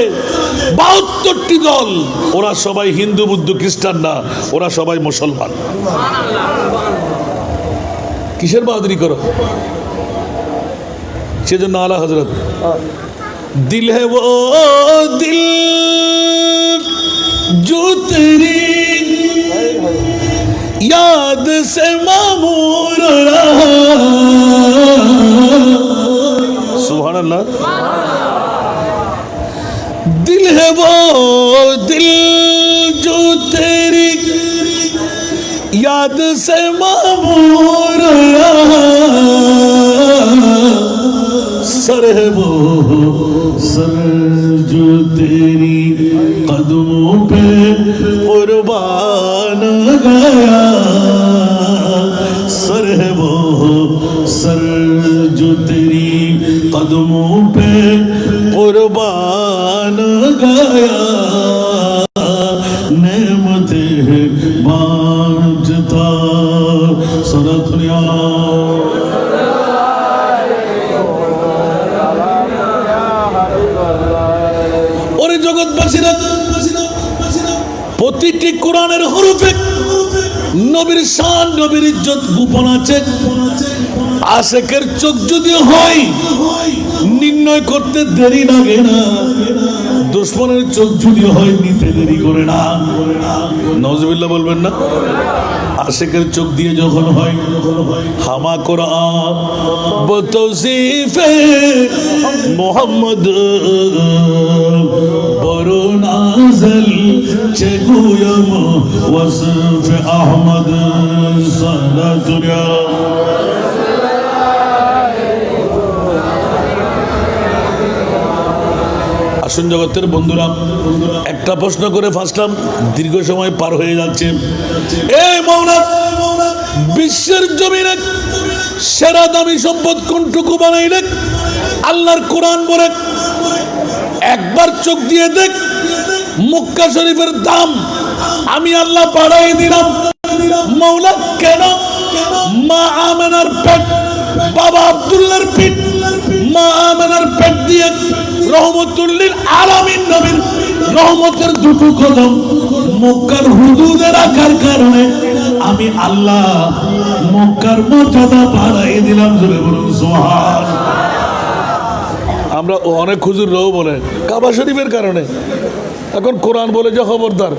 ৭২টি দল, ওরা সবাই হিন্দু, বুদ্ধ, খ্রিস্টান না, ওরা সবাই মুসলমান। কিসের বাহাদুরি করো? সেজন্য আলা হযরত দিল হে ও দিল जो तेरी याद से मामूर रहा। सुभान अल्लाह। दिल है वो दिल जो तेरी याद से मामूर रहा। सर है वो सर जो तेरी कदमों पे कुर्बान गया। सर है वो सर जो तेरी कदमों पे कुर्बान गया। नेमते बांटता सदा दुनिया। প্রতিটি কোরআনের হরফে নবীর শান, নবীর ইজ্জত গোপন আছে। আশিকের চোখ যদি হয় নির্ণয় করতে দেরি লাগে না, দুশমনের চোখ যদি হয় নিতে দেরি করে না। নাউজুবিল্লাহ বলবেন না? আশিকের চোখ দিয়ে যখন হয়, হামা কোরআন বতৌসিফে মোহাম্মদ বড় নাজল চেগুয়ম ওয়াসফ আহমদ সালাতুল্লাহ। আসুন জগতের বন্ধুরা, একটা প্রশ্ন করে ফাঁসলাম, দীর্ঘ সময় পার হয়ে যাচ্ছে। এই মাওলা, বিশ্বের জমিনে সেরা দামি সম্পদ কোনটুকু বানাইলে? আল্লাহর কোরআন বলে একবার চোখ দিয়ে দেখ, মক্কা শরীফের দাম আমি আল্লাহ বাড়াই দিলাম। মাওলা কেন? মা আমেনার পেট, বাবা আব্দুল্লাহর পেট, মা আমেনার পেট দিয়ে রহমতুল্লিল আলামিন নবীর রহমতের দুটো কদম মক্কার হুদুদে রাখার কারণে আমি আল্লাহ মক্কার মর্যাদা বাড়াই দিলাম। জোরে বলুন সুবহান। আমরা অনেক হুজুররাও বলে কাবা শরীফের কারণে, এখন কোরআন বলে যে খবরদার।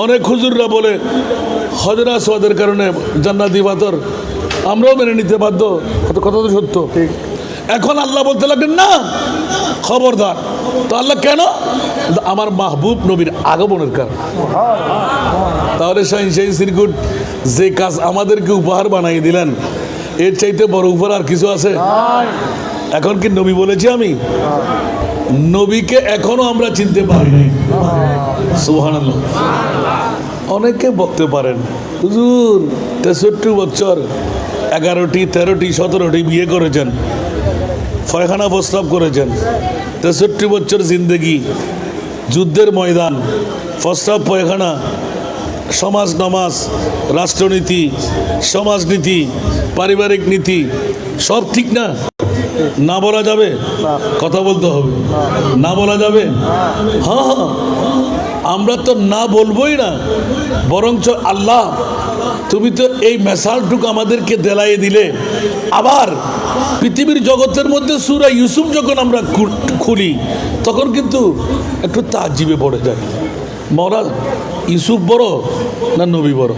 অনেক হুজুররা বলে হজরা আসওয়াদের কারণে জান্নাতি পাথর, আমরাও মেনে নিতে বাধ্য। কথা তো সত্য। এখন আল্লাহ বলতে লাগলেন না, খবরদার। তো আল্লাহ কেন? আমার মাহবুব নবীর আগমনের কারণ। তাহলে শাহিন সিরকুট যে কাজ আমাদেরকে উপহার বানিয়ে দিলেন, এর চাইতে বড় উপহার আর কিছু আছে? এখন কি নবী বলেছি আমি? নবীকে এখনো আমরা চিনতে পারি নাই। সুবহানাল্লাহ। অনেকে বলতে পারেন হুজুর ৬৩ বছর ১১টি ১৩টি ১৭টি বিয়ে করেছেন, ফয়খানা প্রস্তাব করেছেন, ৬৩ বছর জিন্দেগি, যুদ্ধের ময়দান, প্রস্তাব, পয়খানা, সমাজ নামাজ, রাষ্ট্রনীতি, সমাজনীতি, পারিবারিক নীতি সব ঠিক না? না বলা যাবে? কথা বলতে হবে। না বলা যাবে? হ্যাঁ হ্যাঁ, আমরা তো না বলবোই না, বরঞ্চ আল্লাহ তুমি তো এই মেসালটুকু আমাদেরকে দেলাই দিলে। আবার পৃথিবীর জগতের মধ্যে সূরা ইউসুফ যখন আমরা খুলি তখন কিন্তু একটু তাজ্জিবে পড়ে যায়, মওলা ইউসুফ বড় না নবী বড়?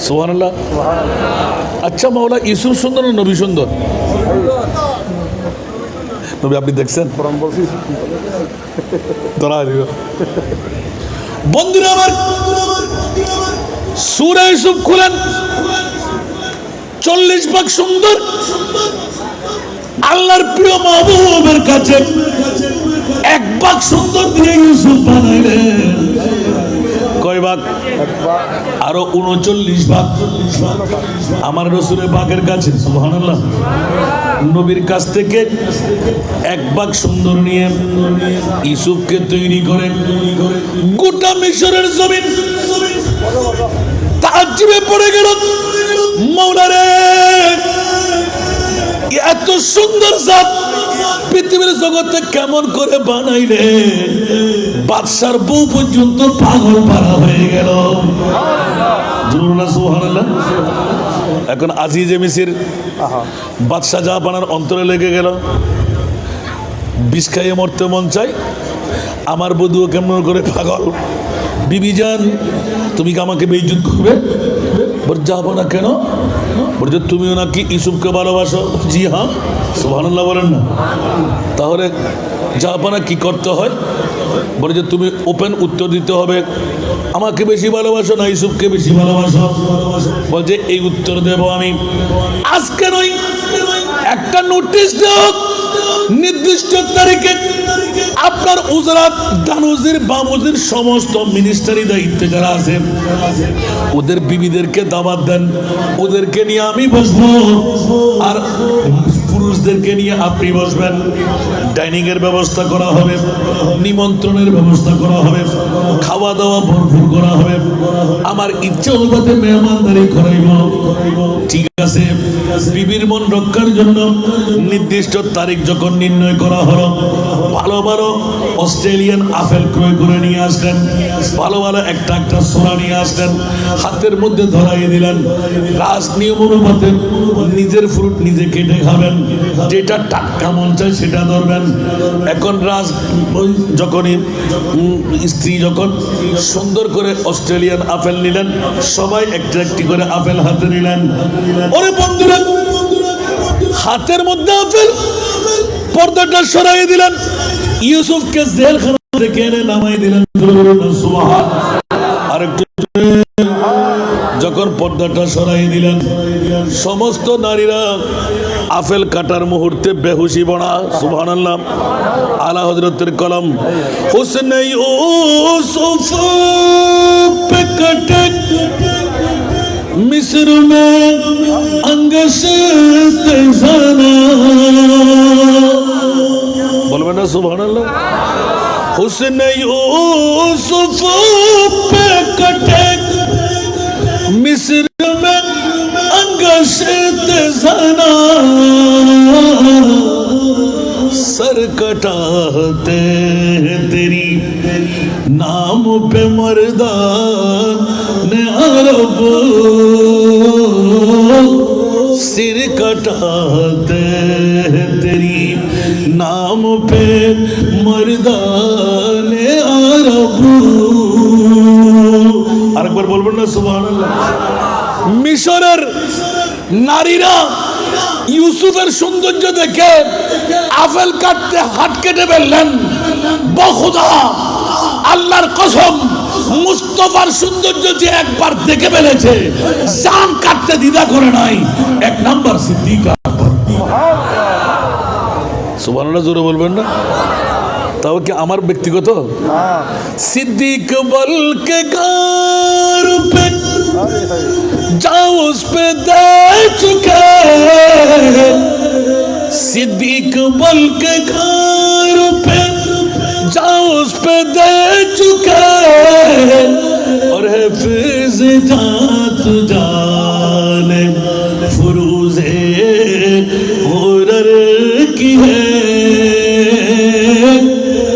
সুবহানাল্লাহ। আচ্ছা মওলা ইউসুফ সুন্দর না নবী সুন্দর? নবী আপনি দেখছেন? বন্ধুরা আমার, সূরা ইউসুফ খুলেন, 40 ভাগ সুন্দর। আল্লাহর প্রিয় মাহবুবের কাছে 1 ভাগ সুন্দর দিয়ে ইউসুফ বানাইলেন। কয় ভাগ? আরো 39 ভাগ আমার রাসূলের ভাগের কাছে। সুবহানাল্লাহ। নবীর কাছ থেকে 1 ভাগ সুন্দর নিয়ে ইউসুফকে তৈরি করে গোটা মিশরের জমিন তাজ্জুবে পড়ে গেল। মাওলা রে, এত সুন্দর জাত পৃথিবীর জগতে কেমন করে বানাইলে? বাদশার বউ পর্যন্ত পাগল পারা হয়ে গেল। সুবহানাল্লাহ। এখন আজিজে মিসির বাদশা জাহাপানার অন্তরে লেগে গেল, বিষ খাইয়ে মরতে মন চাই, আমার বধূ কেমন করে পাগল। বিবি জান, তুমি কি আমাকে বেইজ্জত করবে? বল যাবো না কেন? বলছে তুমিও নাকি ইউসুফকে ভালোবাসো। জি হ্যাঁ। সুবহানাল্লাহ বলেন না। তাহলে জাহাপানা কি করতে হয়? বলে যে তুমি ওপেন উত্তর দিতে হবে, আমাকে বেশি ভালোবাসো না ইউসুফকে বেশি ভালোবাসো? বলছে এই উত্তর দেব আমি। আজকে নয়, একটা নোটিশ দাও, নির্দিষ্ট তারিখে আপনার উজরাত, দানুজির, বামুজির সমস্ত মিনিস্টারি দায়িত্বে যারা আছে ওদের বিবিদেরকে দাওয়াত দেন, ওদেরকে নিয়ে আমি বসবো আর পুরুষদেরকে নিয়ে আপনি বসবেন। ডাইনিং এর ব্যবস্থা করা হবে, নিমন্ত্রণের ব্যবস্থা করা হবে, খাওয়া দাওয়া ভরপুর করা হবে, আমার ইচ্ছা অনুপাতে মেহমানদারি করাইব। ঠিক আছে। বিবির মন রক্ষার জন্য নির্দিষ্ট তারিখ যখন নির্ণয় করা হলো, ভালো ভালো অস্ট্রেলিয়ান আপেল ক্রয় করে নিয়ে আসলেন, ভালো ভালো একটা একটা সোনা নিয়ে আসলেন, হাতের মধ্যে ধরাই দিলেন। রাজ নিয়ম অনুপাতে নিজের ফ্রুট নিজে কেটে খাবেন, যেটা টাটকা মন চায় সেটা ধরবেন। এখন রাজ যখনই স্ত্রী যখন সুন্দর করে অস্ট্রেলিয়ান আপেল নিলেন, সবাই একটা একটি করে আপেল হাতে নিলেন। ওরে বন্ধুরা, হাতের মধ্যে আপেল, পর্দাটা সরাই দিলেন, ইউসুফকে জেলখানা থেকে এনে নামাই দিলেন। আরেকটু যখন পর্দাটা সরাই দিলেন, সমস্ত নারীরা আপেল কাটার মুহূর্তে বেহুশি বনা। সুবহানাল্লাহ। আলা হযরতের কলম, হুসনে ইউসুফ पे कटे मिस्र में अंगशत ज़ना। बोलबे ना सुभान अल्लाह। हुस्न यूसुफ पे कटे मिस्र में अंगशत ज़ना, सर कटाते तेरी नाम पे मर्दान अरब, सिर कटाते तेरी नाम पे मर्दान अरब। আরেকবার বলবেন না সুবহানাল্লাহ। মিশরের নারীরা ইউসুফের সৌন্দর্য দেখে আপেল কাটতে হাত কেটে ফেললেন। বখুদা, আল্লাহর কসম, মুস্তাফার সৌন্দর্য যে একবার দেখে ফেলেছে, জান কাটতে দ্বিধা করে নাই। 1 নাম্বার সিদ্দিক আকবর। সুবহানাল্লাহ জোরে বলবেন না? তাও কি আমার ব্যক্তিগত? সিদ্দিক বল কে ঘর पे जाओ उस पे दे चुके, सिद्दीक बल के घर पे जाओ उस पे दे चुके, और है फिज जात जाने फुरूज़े गुरर की है,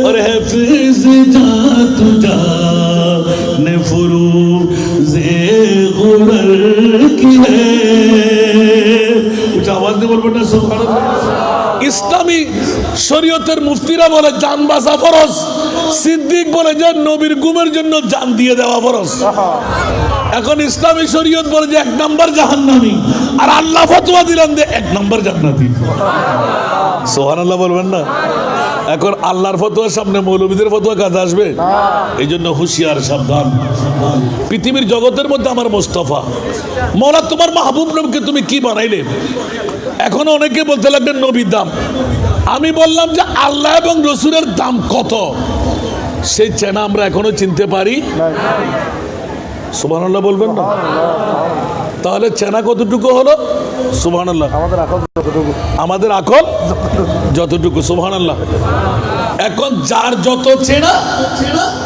और है फिज जात जाने फुरूज़े गुरर की है। कुछ आवाज नहीं बोल बेटा सुभान। ইসলামী শরীয়তের মুফতিরা বলে জান বাঁচা ফরজ, সিদ্দিক বলে যে নবীর গুমের জন্য জান দিয়ে দেওয়া ফরজ। এখন ইসলামী শরীয়ত বলে যে 1 নাম্বার জাহান্নামী, আর আল্লাহ ফতোয়া দিলেন যে 1 নাম্বার জান্নাতি। সুবহানাল্লাহ বলবেন না? এখন আল্লাহর ফতোয়ার সামনে মৌলবীদের ফতোয়া কাজ আসবে? এই জন্য হুঁশিয়ার, সাবধান। পৃথিবীর জগতের মধ্যে আমার মোস্তফা মৌলা, তোমার মাহবুব নবীকে তুমি কি বানাইলে? এখনো অনেকে বলতে লাগলেন নবীর দাম। আমি বললাম যে আল্লাহ এবং রসুলের দাম কত, সেই চেনা আমরা এখনো চিনতে পারি। সুবহানাল্লাহ বলবেন না? তাহলে চেনা কতটুকু হলো? সুবহানাল্লাহ। আমাদের আকল যতটুকু। সুবহানাল্লাহ। এখন যার যত চেনা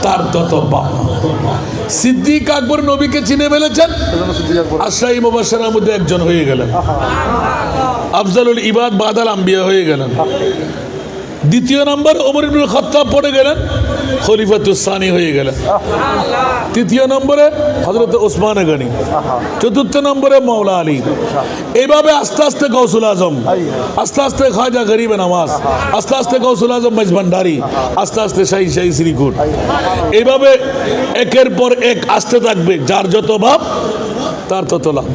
তার তত পাপ। সিদ্দিক আকবর নবীকে চিনে ফেলেছেন, আশরাই মুবাশশিরের মধ্যে একজন হয়ে গেলেন, আফজালুল ইবাদ বাদাল আম্বিয়া হয়ে গেলেন। দ্বিতীয় নম্বর ওমর ইবনুল খাত্তাব পড়ে গেলেন, খলিফাতুস সানি হয়ে গেলেন। তৃতীয় নম্বরে হযরত ওসমান গনি। চতুর্থ নম্বরে মাওলা আলী। এইভাবে আস্তে আস্তে গৌসুল আজম, আস্তে আস্তে খাজা গরিবে নওয়াজ, আস্তে আস্তে গৌসুল আজম মজভান্ডারি, আস্তে আস্তে শাহী শাহী শ্রীকুট। এইভাবে একের পর এক আসতে থাকবে। যার যত ভাব তার তত লাভ।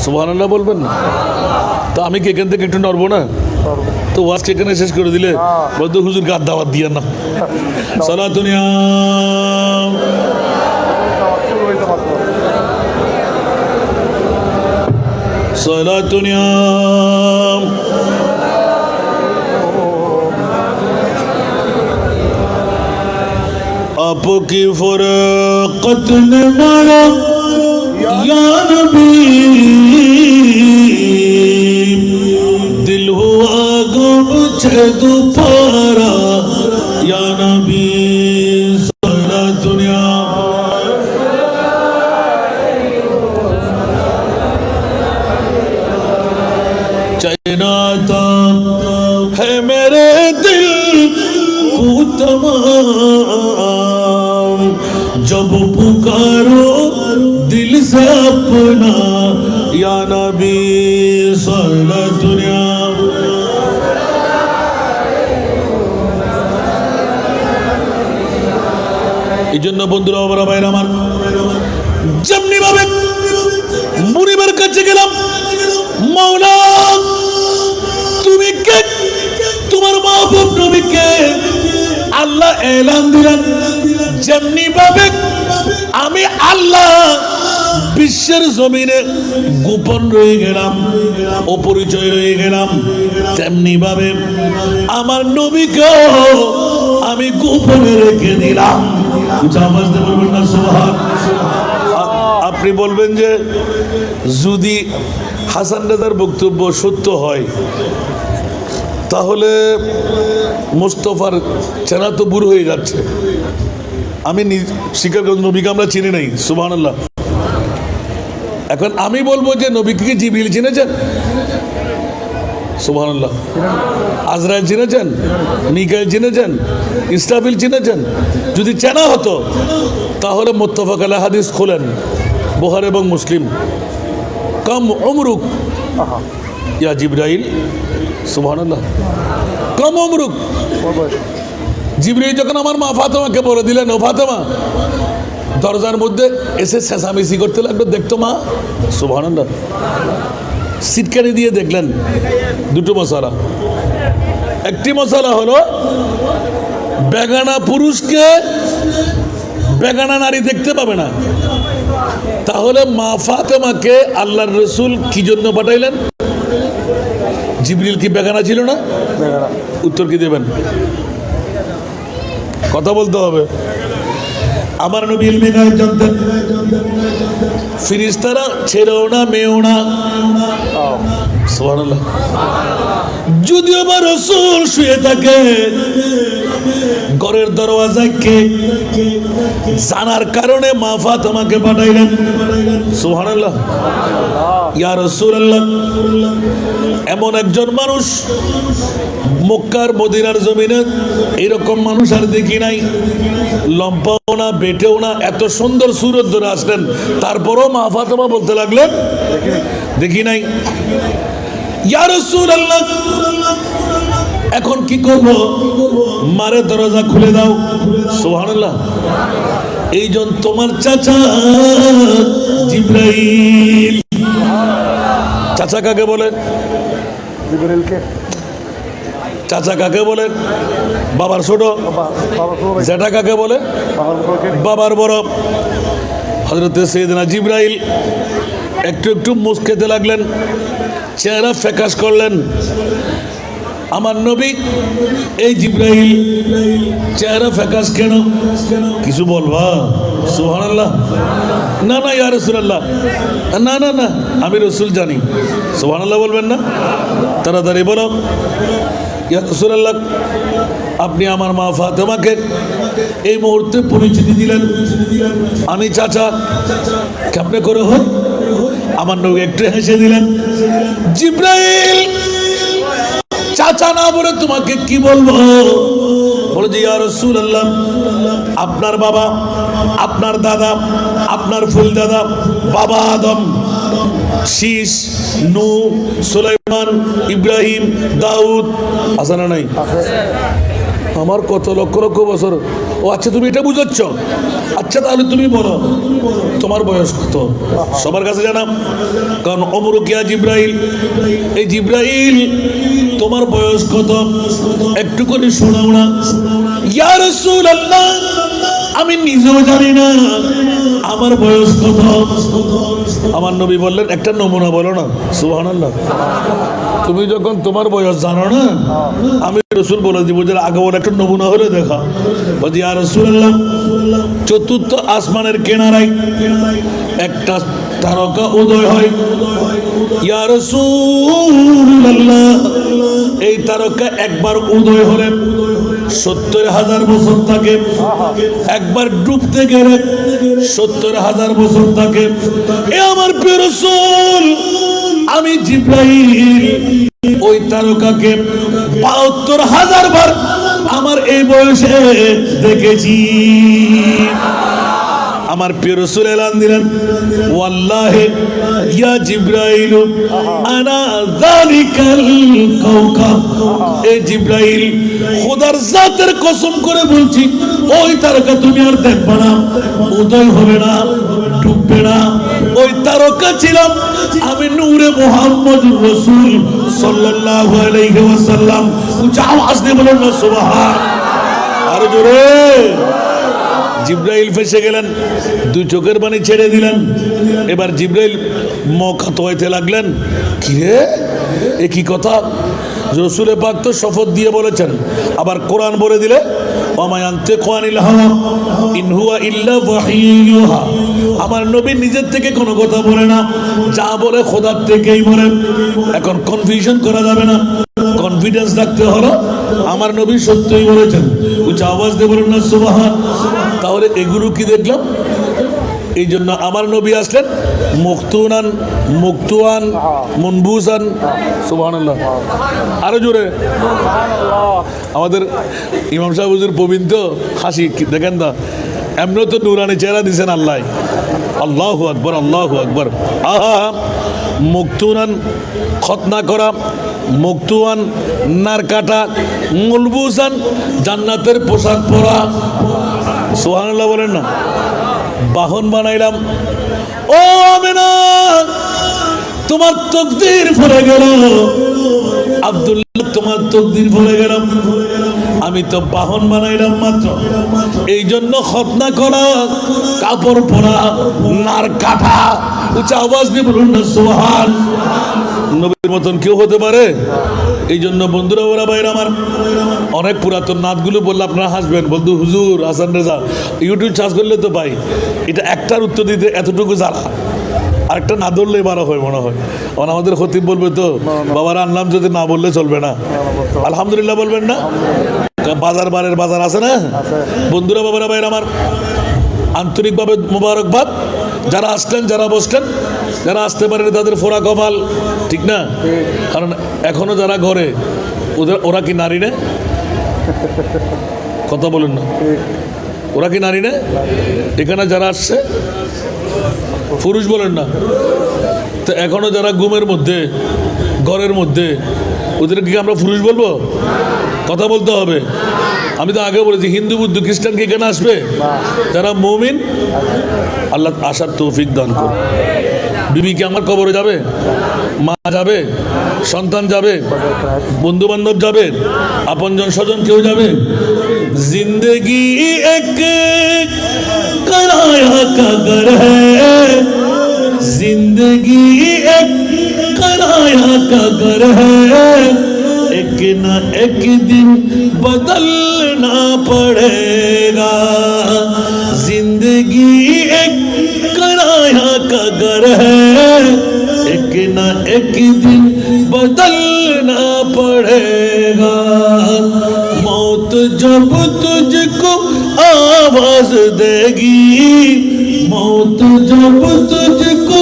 সুবহানাল্লাহ বলবেন না? তো আমি কি এখান থেকে একটু নড়বো না? তো ওয়াজকে এখানে শেষ করে দিলে বলতো হুজুর গাদ দাওয়াত দিয়ে না। সালাতুনিয়া সালাতুনিয়া आपकी फुरकत ने मारा या नबी, दिल हुआ गुम छे दोपहरा या नबी। सारा दुनिया चैनाता है मेरे दिल को तमाम, जब पुकारो दिल से अपना या नबी। सारा दुनिया এই জন্য বন্ধুরা, আমার ভাইরা, আমার যেমনি ভাবে মুনিবের কাছে গেলাম, মাওলা তুমি কে? তোমার মাহবুব নবীকে আল্লাহ এলান দিলেন। যেমনি ভাবে আমি আল্লাহ বিশ্বের জমিনে গোপন রয়ে গেলাম, অপরিচয় রয়ে গেলাম, তেমনি ভাবে আমার নবীকেও আমি গোপনে রেখে দিলাম। আপনি বলবেন যে যদি হাসান রাজার বক্তব্য সত্য হয় তাহলে মোস্তফার চেনা তো বুড়ো হয়ে যাচ্ছে। আমি স্বীকার করি নবীকে আমরা চিনি নাই। সুবহানাল্লাহ। এখন আমি বলবো যে নবীকে কি জিবরিল চিনেছেন? সুবহানাল্লাহ। আজরাইল চিনেছেন? মিকাইল চিনেছেন? ইসরাফিল চিনেছেন? যদি চেনা হতো তাহলে মুত্তাফাক আলাইহি হাদিস খোলেন, বুখারী এবং মুসলিম। কম উমরুক ইয়া জিবরাইল। সুবহানাল্লাহ। কম উমরুক। জিবরিল যখন আমার মা ফাতেমাকে বলে দিলেন, ও ফাতেমা, দরজার মধ্যে এসে চেঁচামেচি করতে লাগলো, দেখতো মা। সুবহানাল্লাহ। সিটকানি দিয়ে দেখলেন দুটো মশালা। একটি মশালা হলো বেগানা পুরুষকে বেগানা নারী দেখতে পাবে না। তাহলে মা ফাতেমাকে আল্লাহর রসুল কি জন্য পাঠাইলেন? জিবরিল কি বেগানা ছিল না? উত্তর কি দেবেন? কথা বলতে হবে। আমার নবী ইলমে গায়ব জানতেন। ফেরেশতারা ছেলেও না মেয়েও না। সুবহানাল্লাহ। যদিও বা রাসূল শুয়ে থাকে, ঘরের দরওয়াজায় কে জানার কারণে মা ফাতেমাকে পাঠাইলেন। সুবহানাল্লাহ। ইয়া রাসূলুল্লাহ, এমন একজন মানুষ মক্কার মদিনার জমিনে এরকম মানুষ আর দেখি নাই। লম্পাও না, বেটেও না, এত সুন্দর সুরত ধরে আসলেন। তারপরও মা ফাতেমা বলতে লাগলেন দেখি নাই। ইয়া রাসূলুল্লাহ, এখন কি করব? মারে দরজা খুলে দাও। সুবহানাল্লাহ। এইজন তোমার চাচা জিবরাইল। চাচা কাকে বলে? জিবরাইলকে। চাচা কাকে বলে? বাবার ছোট। জ্যাঠা কাকে বলে? বাবার বড়। হযরত সাইয়েদনা জিবরাইল একটু একটু মুখ খেতে লাগলেন, চেহারা ফ্যাকাশ করলেন। আমার নবী এই জিবরাইল চেহারা ফ্যাকাশ কেন? কিছু বলবা? সুবহানাল্লাহ। না না ইয়া রাসূলুল্লাহ, না না না আমি রসুল জানি। সুবহানাল্লাহ বলবেন না? তাড়াতাড়ি বলো। ইয়া রাসূলুল্লাহ, আপনি আমার মা ফাতেমাকে এই মুহূর্তে পরিচিতি দিলেন, আমি চাচা কেমনে করে হয়? আমার নবী একটু হেসে দিলেন। জিবরাইল চাচা না বলে তোমাকে কি বলবো? বলে যে ইয়া রাসূলুল্লাহ, আপনার বাবা, আপনার দাদা, আপনার ফুল দাদা, বাবা আদম, শীষ, নূহ, সুলাইমান, ইব্রাহিম, দাউদ, আছে না নাই? আমার কত লক্ষ লক্ষ বছর। ও আচ্ছা, তুমি এটা বুঝাচ্ছ? আচ্ছা তাহলে তুমি বলো তোমার বয়স কত? সবার কাছে জানা, কারণ অমরুকিয়া জিব্রাইল, এই জিব্রাইল তোমার বয়স কত একটু করে শোনাও না। ইয়া রাসূলুল্লাহ, আমি নিজেও জানি না আমার বয়স কত। আমার নবী বললেন একটা নমুনা বলো না। সুবহানাল্লাহ। তুমি যখন তোমার বয়স জানো না, আমি রাসূল বলে দিব যে আগে বলে একটা নমুনা হলে দেখা। বলছি ইয়া রাসূলুল্লাহ, চতুর্থ আসমানের কিনারায় একটা তারকা উদয় হয়। ইয়া রাসূলুল্লাহ, এই তারকা একবার উদয় হলে ৭০,০০০ বছর থাকে, একবার ডুবতে গেলে ৭০,০০০ বছর থাকে। এ আমার প্রিয় রাসূল, আমি জিবরাইল ওই তারকাকে ৭২,০০০ বার আমার এই বয়সে দেখেছি। আমার প্রিয় রাসূল এলান দিলেন, ওয়াল্লাহি ইয়া জিবরাইল আনা যালিকাল কাওকাব। এই জিবরাইল, খোদার জাতের কসম করে বলছি, ওই তারকা তুমি আর দেখবে না, উদয় হবে না, ডুববে না। ওই তারকা ছিলাম আমি, নূরে মুহাম্মদুর রাসূল সাল্লাল্লাহু আলাইহি ওয়াসাল্লাম। উচ্চ আওয়াজ দিয়ে বলুন না সুবহান। আর জোরে। জিবরাইল ফেসে গেলেন, দুই চোখের পানি ছেড়ে দিলেন। এবার জিবরাইল মক্কা তোয়াইতে লাগলেন। কিরে, এ কি কথা? রাসূল পাক তো শপথ দিয়ে বলেছেন, আবার কোরআন বলে দিলে ওয়া মা ইয়ানতিকু আনিল হাওয়া ইন হুয়া ইল্লা ওয়াহয়ুন ইউহা। আমার নবী নিজের থেকে কোনো কথা বলে না, যা বলে খোদার থেকেই বলে। এখন কনফিউশন করা যাবে না, কনফিডেন্স রাখতে হলো আমার নবী সত্যই বলেছেন। উচ্চ আওয়াজ দিয়ে বলুন না সুবহান। তাহলে এগুলো কি দেখলাম? এই জন্য আমার নবী আসলেন মুক্তুনান, মুক্তুয়ান, মুনবুজান। সুবহানাল্লাহ। আরো জোরে। আমাদের ইমাম সাহেব হুজুর প্রবীণ তো, হাসি দেখেন না, এমনি তো নুরানি চেহারা দিয়েছেন আল্লাহ। আল্লাহু আকবার, আল্লাহু আকবার। আহা, মুক্তুনান খতনা করা, মুক্তুয়ান নার কাটা, মুলবুসান জান্নাতের পোশাক পরা। সুবহানাল্লাহ বলেন না। বাহন বানাইলাম। ও আমিনা, তোমার তকদির ভরে গেল। আব্দুল্লাহ, তোমার তকদির ভরে গেলাম। আমি তো বাহন বানাইলাম মাত্র। এই জন্য খতনা করা, কাপড় পরা, নার কাটা। উচ্চ আওয়াজ দিয়ে বলুন না সুবহান। নবীর মতন কেউ হতে পারে? এই জন্য বন্ধুরা, ওরা বাইরে আমার অনেক পুরাতন নাতগুলো বললে আপনারা হাসবেন। বন্ধু হুজুর হাসান রেজা ইউটিউব চার্জ করলে তো পাই। এটা একটার উত্তর দিতে এতটুকু জ্বালা, আরেকটা না ধরলেই বারো হয় মনে হয়। কারণ আমাদের খতিব বলবে তো, বাবারা আনলাম যদি না বললে চলবে না। আলহামদুলিল্লাহ বলবেন না? বাজার বারের বাজার আছে না? বন্ধুরা, বাবারা বাইরে আমার আন্তরিকভাবে মোবারকবাদ। যারা আসলেন, যারা বসলেন, যারা আসতে পারেন তাদের ফোড়া কপাল, ঠিক না? কারণ এখনো যারা ঘরে, ওরা কি নারী না? কথা বলেন না, ওরা কি নারী না? এখানে যারা আসছে পুরুষ বলেন না, তো এখনো যারা ঘুমের মধ্যে, ঘরের মধ্যে, ওদের কি আমরা পুরুষ বলবো? কথা বলতে হবে। আমি তো আগে বলেছি, হিন্দু বুদ্ধ খ্রিস্টান কি এখানে আসবে? যারা মুমিন, আল্লাহ আসার তৌফিক দান করুন। বিবি কি আমার কবরে যাবে? মা যাবে? সন্তান যাবে? বন্ধু বান্ধব যাবে? আপনজন স্বজন কেউ যাবে? জিন্দগি এক कराया का घर है, जिंदगी एक कराया का घर है, एक ना एक दिन बदलना पड़ेगा। जिंदगी एक कराया का घर है, एक ना एक दिन बदलना पड़ेगा। मौत जब तुझको आवाज देगी, मौत जब तुझको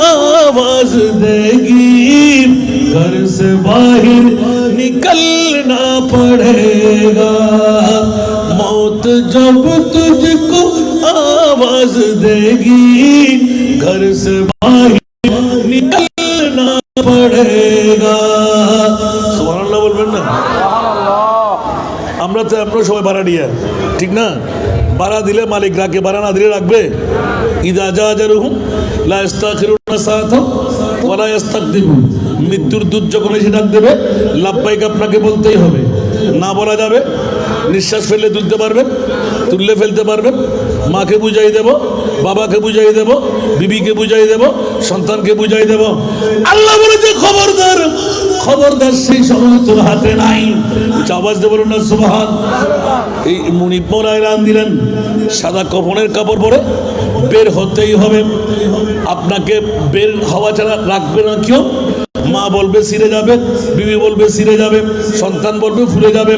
आवाज देगी, घर से बाहर निकलना पड़ेगा। मौत जब तुझको आवाज देगी, घर से बाहर निकलना पड़ेगा। सुबहानाल्लाह बोलবেন না? আমরা সবাই ভাড়া দিয়ে, ঠিক না? ভাড়া দিলে মালিক রাখে, ভাড়া না দিলে রাখবে? ইদা জাজারুহুম লা ইস্তাখিরুনা সাআতাও ওয়া লা ইস্তাকদিমুন। মৃত্যুর দূত যখন এসে ডাক দেবে, লাব্বাইক আপনাকে বলতেই হবে। না বলা যাবে? নিঃশ্বাস ফেললে তুলতে পারবেন, তুললে ফেলতে পারবেন। মাকে বুঝাই দেব, বাবাকে বুঝাই দেব, বিবিকে বুঝাই দেব, সন্তানকে বুঝাই দেব। আল্লাহ বলেছে খবরদার, খবরদার, সেই সময় তোর হাতে নাই। আওয়াজ দেব না সুবহান। এই মুনিব মোলা এলান দিলেন, সাদা কফনের কাপড় পরে বের হতেই হবে। আপনাকে বের হওয়া ছাড়া রাখবে না কেউ। মা বলবে ছিঁড়ে যাবে, বিবি বলবে ছিঁড়ে যাবে, সন্তান বলবে ফুলে যাবে,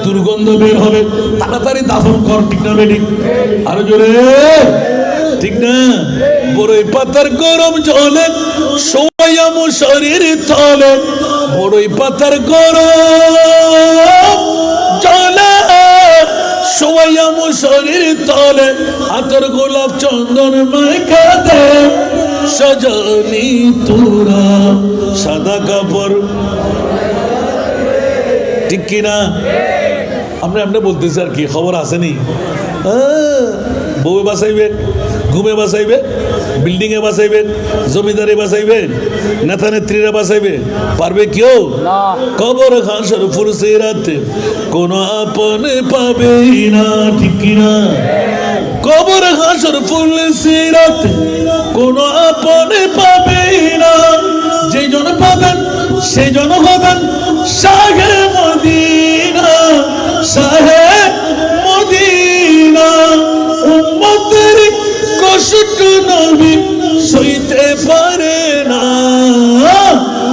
দুর্গন্ধ বের হবে। তাড়াতাড়ি দাফন কর, ঠিক না বেটি? আরো জোরে, ঠিক না? বড়ই পাতার গরম জলে সোয়াম শরীর তলে, বড়ই পাতার গরম জলে সোয়াম শরীর তলে, আতর গোলাপ চন্দন মাখা দে সজনী তোরা সাদা কাপড়, ঠিক কিনা? আমরা বলতেছি আর কি, খবর আসেনি? বউয়ে বাসাইবে, ঘুমে বাসাইবে, বিল্ডিং এ বাসাইবে, জমিদারে বাসাইবে, নেতা নেত্রীরা বাসাইবে, পারবে কেউ? কবর ঘাসের ফুরসিরাতে কোনো আপন পাবে না, ঠিক কিনা? কবর ঘাসের ফুরসিরাতে কোনো আপন পাবে না। যেই জন পাবেন সেই জন হবেন শাহে মদিনা, শাহে মদিনা। উম্মতের কষ্ট নবী সইতে পারে না,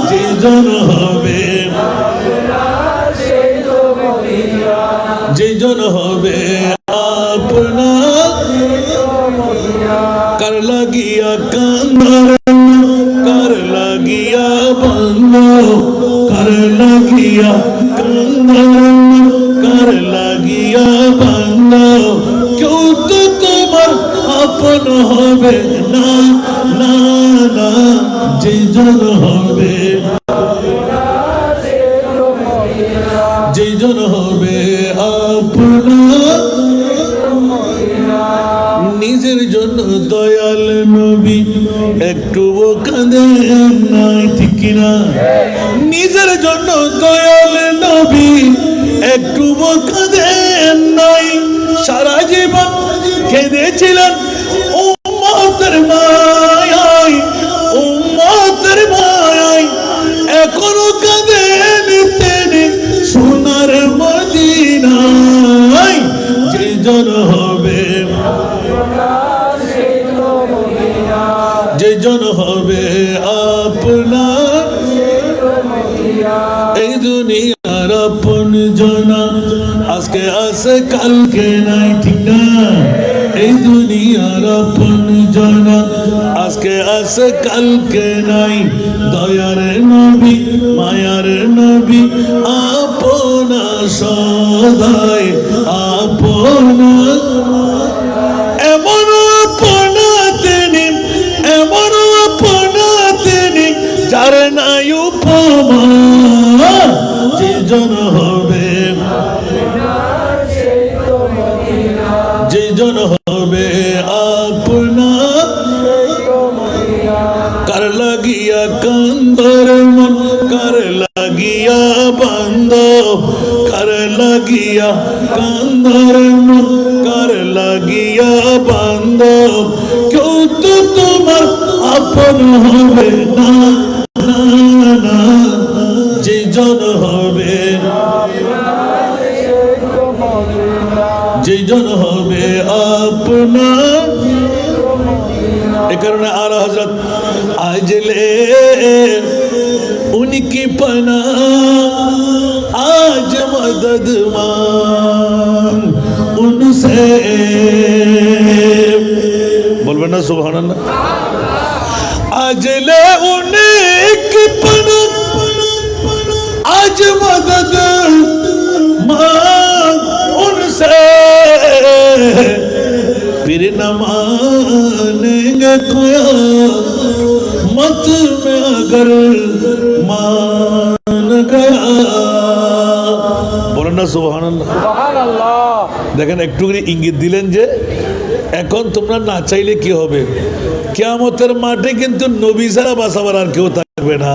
যে জন হবে, যে জন হবে আপনার, কার লাগিয়া কান্দার, কার লাগিয়া বান্দো, কার লাগিয়া কান্দার, কার লাগিয়া বান্দো। কেউ তো তোমার আপন হবে না, না না, যে জন হবে, যে জন হবে আপনার। নিজের জন্য দয়াল নবী একটুও কাঁদেন নাই, ঠিক কিনা? নিজের জন্য দয়াল নবী একটুও কাঁদেন নাই। সারা জীবন কেঁদেছিলেন উম্মতের মায়ায়, উম্মতের মায়ায়। এখনো কাঁদেন তিনি সোনার মদিনায়। যে জন হবে, যে জন হবে আপনার, এই দুনিয়ার আপন জনা আজকে আছে কালকে নাই, ঠিক না? এই দুনিয়ার আপন জনা আজকে আছে কালকে নাই। দয়ার নবী মায়ার নবী আপনা সদাই আপনা, এমন আপনা তিনি, এমন আপনা তিনি, যার নাই উপমা। যে জন হবে, যে জন হবে আপনার, কার লাগিয়া কান্দার মন কার লাগিয়া বান্ধব কেউ তো তোমার আপন হবে না যে জন হবে যে জন হবে আপনার এ কারণে আলা হযরত আজলে उनकी पना आज मदद मांग उनसे बोलबे ना सुभान अल्लाह आज ले उनकी पना आज मदद मांग उनसे फिर न मानेंगे कोया मत में अगर मान गया বলেন না সুবহানাল্লাহ সুবহানাল্লাহ দেখেন একটু করে ইঙ্গিত দিলেন যে এখন তোমরা না চাইলে কি হবে কিয়ামতের মাঠে কিন্তু নবী ছাড়া বাঁচাবার আর কেউ থাকবে না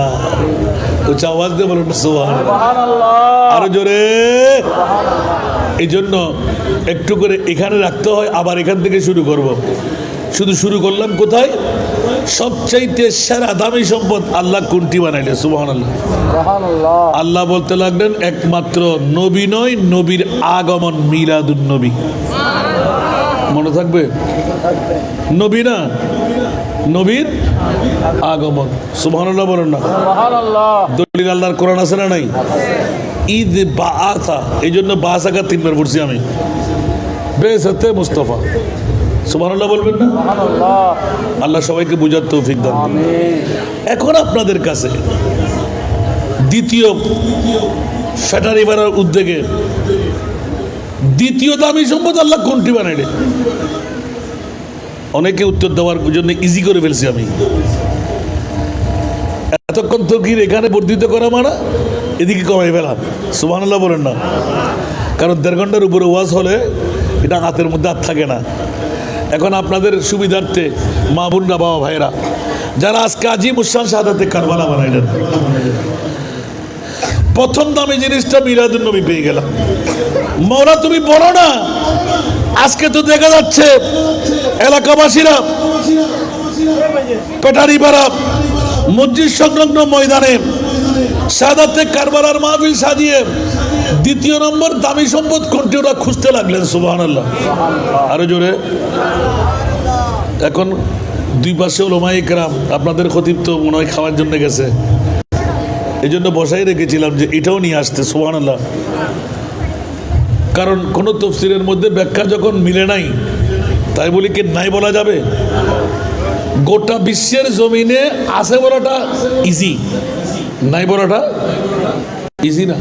উচ্চ আওয়াজ দিয়ে বলুন সুবহানাল্লাহ আরো জোরে এই জন্য একটু করে এখানে রাখতে হয় আবার এখান থেকে শুরু করব শুধু শুরু করলাম কোথায় সবচাইতে সেরা দামি সম্পদ আল্লাহ কোনটি বানাইলে সুবহানাল্লাহ সুবহানাল্লাহ আল্লাহ বলতে লাগলেন একমাত্র নবী নয় নবীর আগমন মিলাদুন নবী মনে থাকবে নবী না নবীর আগমন সুবহানাল্লাহ বলেন না সুবহানাল্লাহ দলিল আল্লাহর কোরআন আছে না নাই ঈদ বাআসা এই জন্য বাআসাকে তিনবার পড়ছি আমি বেসাতে মুস্তাফা সুবহানাল্লাহ বলবেন না সুবহানাল্লাহ আল্লাহ সবাইকে বুঝার তৌফিক দান আমিন এখন আপনাদের কাছে দ্বিতীয় ফ্যাটারি বানার উদ্যোগে দ্বিতীয় দামি সম্পদ আল্লাহ কোনটি বানাইলে অনেকে উত্তর দেওয়ার জন্য ইজি করে ফেলছি আমি এতক্ষণ তো কি এখানে বর্ধিত করা মানা এদিকে কমাই ফেলা সুবহানাল্লাহ বলেন না কারণ 1.5 ঘন্টার উপরে ওয়াজ হলে এটা হাতের মধ্যে আর থাকে না এখন আপনাদের সুবিধার্থে মা বোনরা বাবা ভাইরা যারা আজকে আজিম উসান শাহাদাতে কারবালা বানাইলেন প্রথম দামি জিনিসটা মিলাদুন নবী পেয়ে গেলাম মওলা তুমি বলো না আজকে তো দেখা যাচ্ছে এলাকাবাসীরা পেটারিপাড়া মসজিদ সংলগ্ন ময়দানে শাহাদাতে কারবালার মাহফিল সাজিয়ে দ্বিতীয় নম্বর দামি সম্পদ কোনটি ওরা খুঁজতে লাগলেন সুবহানাল্লাহ আরো জোরে এখন দুই পাশে উলামায়ে কেরাম আপনাদের খতিব তো মনে হয় খাওয়ার জন্য গেছে এই জন্য বসাই রেখেছিলাম যে এটাও নিয়ে আসতে সুবহানাল্লাহ কারণ কোন তাফসীরের মধ্যে ব্যাখ্যা যখন মিলে নাই তাই বলি কি নাই বলা যাবে গোটা বিশ্বের জমিনে আছে বলাটা ইজি নাই বলাটা ইজি না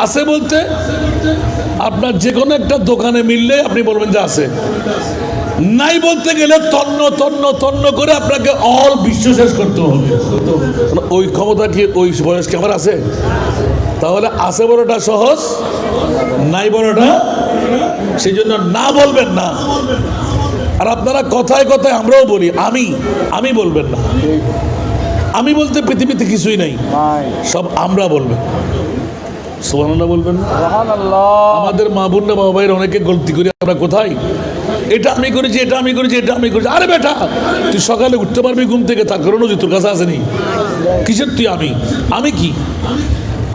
আছে বলতে আপনার যে কোনো একটা দোকানে মিললে আপনি বলবেন যে আছে নাই বলতে গেলে তন্ন তন্ন তন্ন করে আপনাকে অল বিশ্ব শেষ করতে হবে ওই ক্ষমতা কি ওই বয়স কি আমার আছে তাহলে আছে বড়টা সহজ নাই বড়টা সেই জন্য না বলবেন না আর আপনারা কথায় কথায় আমরাও বলি আমি বলবেন না আমি বলতে পৃথিবীতে কিছুই নাই সব আমরা বলবেন সুবহানাল্লাহ বলবেন সুবহানাল্লাহ আমাদের মা বোনরা বাবা ভাইয়ের অনেকে গলতি করি আমরা কোথায় এটা আমি করেছি এটা আমি করেছি এটা আমি করেছি আরে বেটা তুই সকালে উঠতে পারবি ঘুম থেকে তার কারণ তোর কাছে আসেনি কিসের তুই আমি কি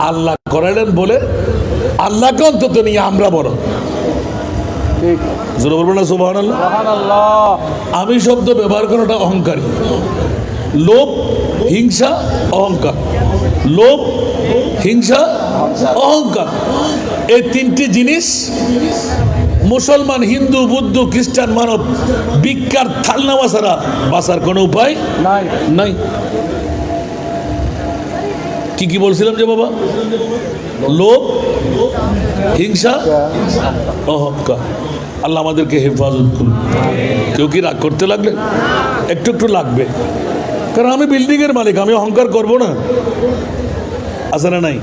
আল্লাহ করালেন বলে আল্লাহকে অন্তত নিয়ে আমরা বড় ঠিক জোরে বলবেন না সুবহানাল্লাহ সুবহানাল্লাহ আমি শব্দ ব্যবহার করাটা অহংকারী লোভ হিংসা অহংকার লোভ হিংসা অহংকার এই তিনটি জিনিস মুসলমান হিন্দু বৌদ্ধ খ্রিস্টান মানব ভিক্ষার থালনামা ছাড়া বাঁচার কোনো উপায় নাই কি বলছিলাম যে বাবা লোভ হিংসা অহংকার আল্লাহ আমাদেরকে হেফাজত করুন কেউ কি রাগ করতে লাগলে একটু একটু লাগবে কারণ আমি বিল্ডিং এর মালিক আমি অহংকার করব না আছে না নাই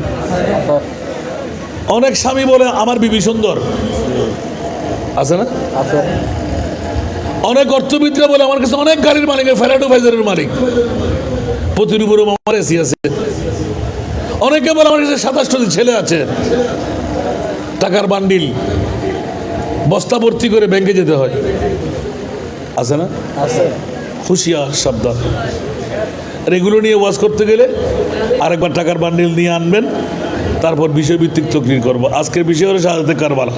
অনেক স্বামী বলে আমার বিবি সুন্দর আছে না অনেক অর্থবিদরা বলে আমার কাছে অনেক গাড়ির মালিক ফেরাডো ফাইজারের মালিক প্রতির উপরে আমার এসি আছে অনেকে বলে আমার কাছে 27টি ছেলে আছে টাকার বান্ডিল বস্তা ভর্তি করে ব্যাংকে যেতে হয়, আছে না? আছে। হুঁশিয়ার সাবধান। আর এগুলো নিয়ে ওয়াজ করতে গেলে আরেকবার টাকার বান্ডিল নিয়ে আনবেন, তারপর বিষয়ভিত্তিক তকরির করবো। আজকের বিষয় হলো শাহাদাতে কারবালা।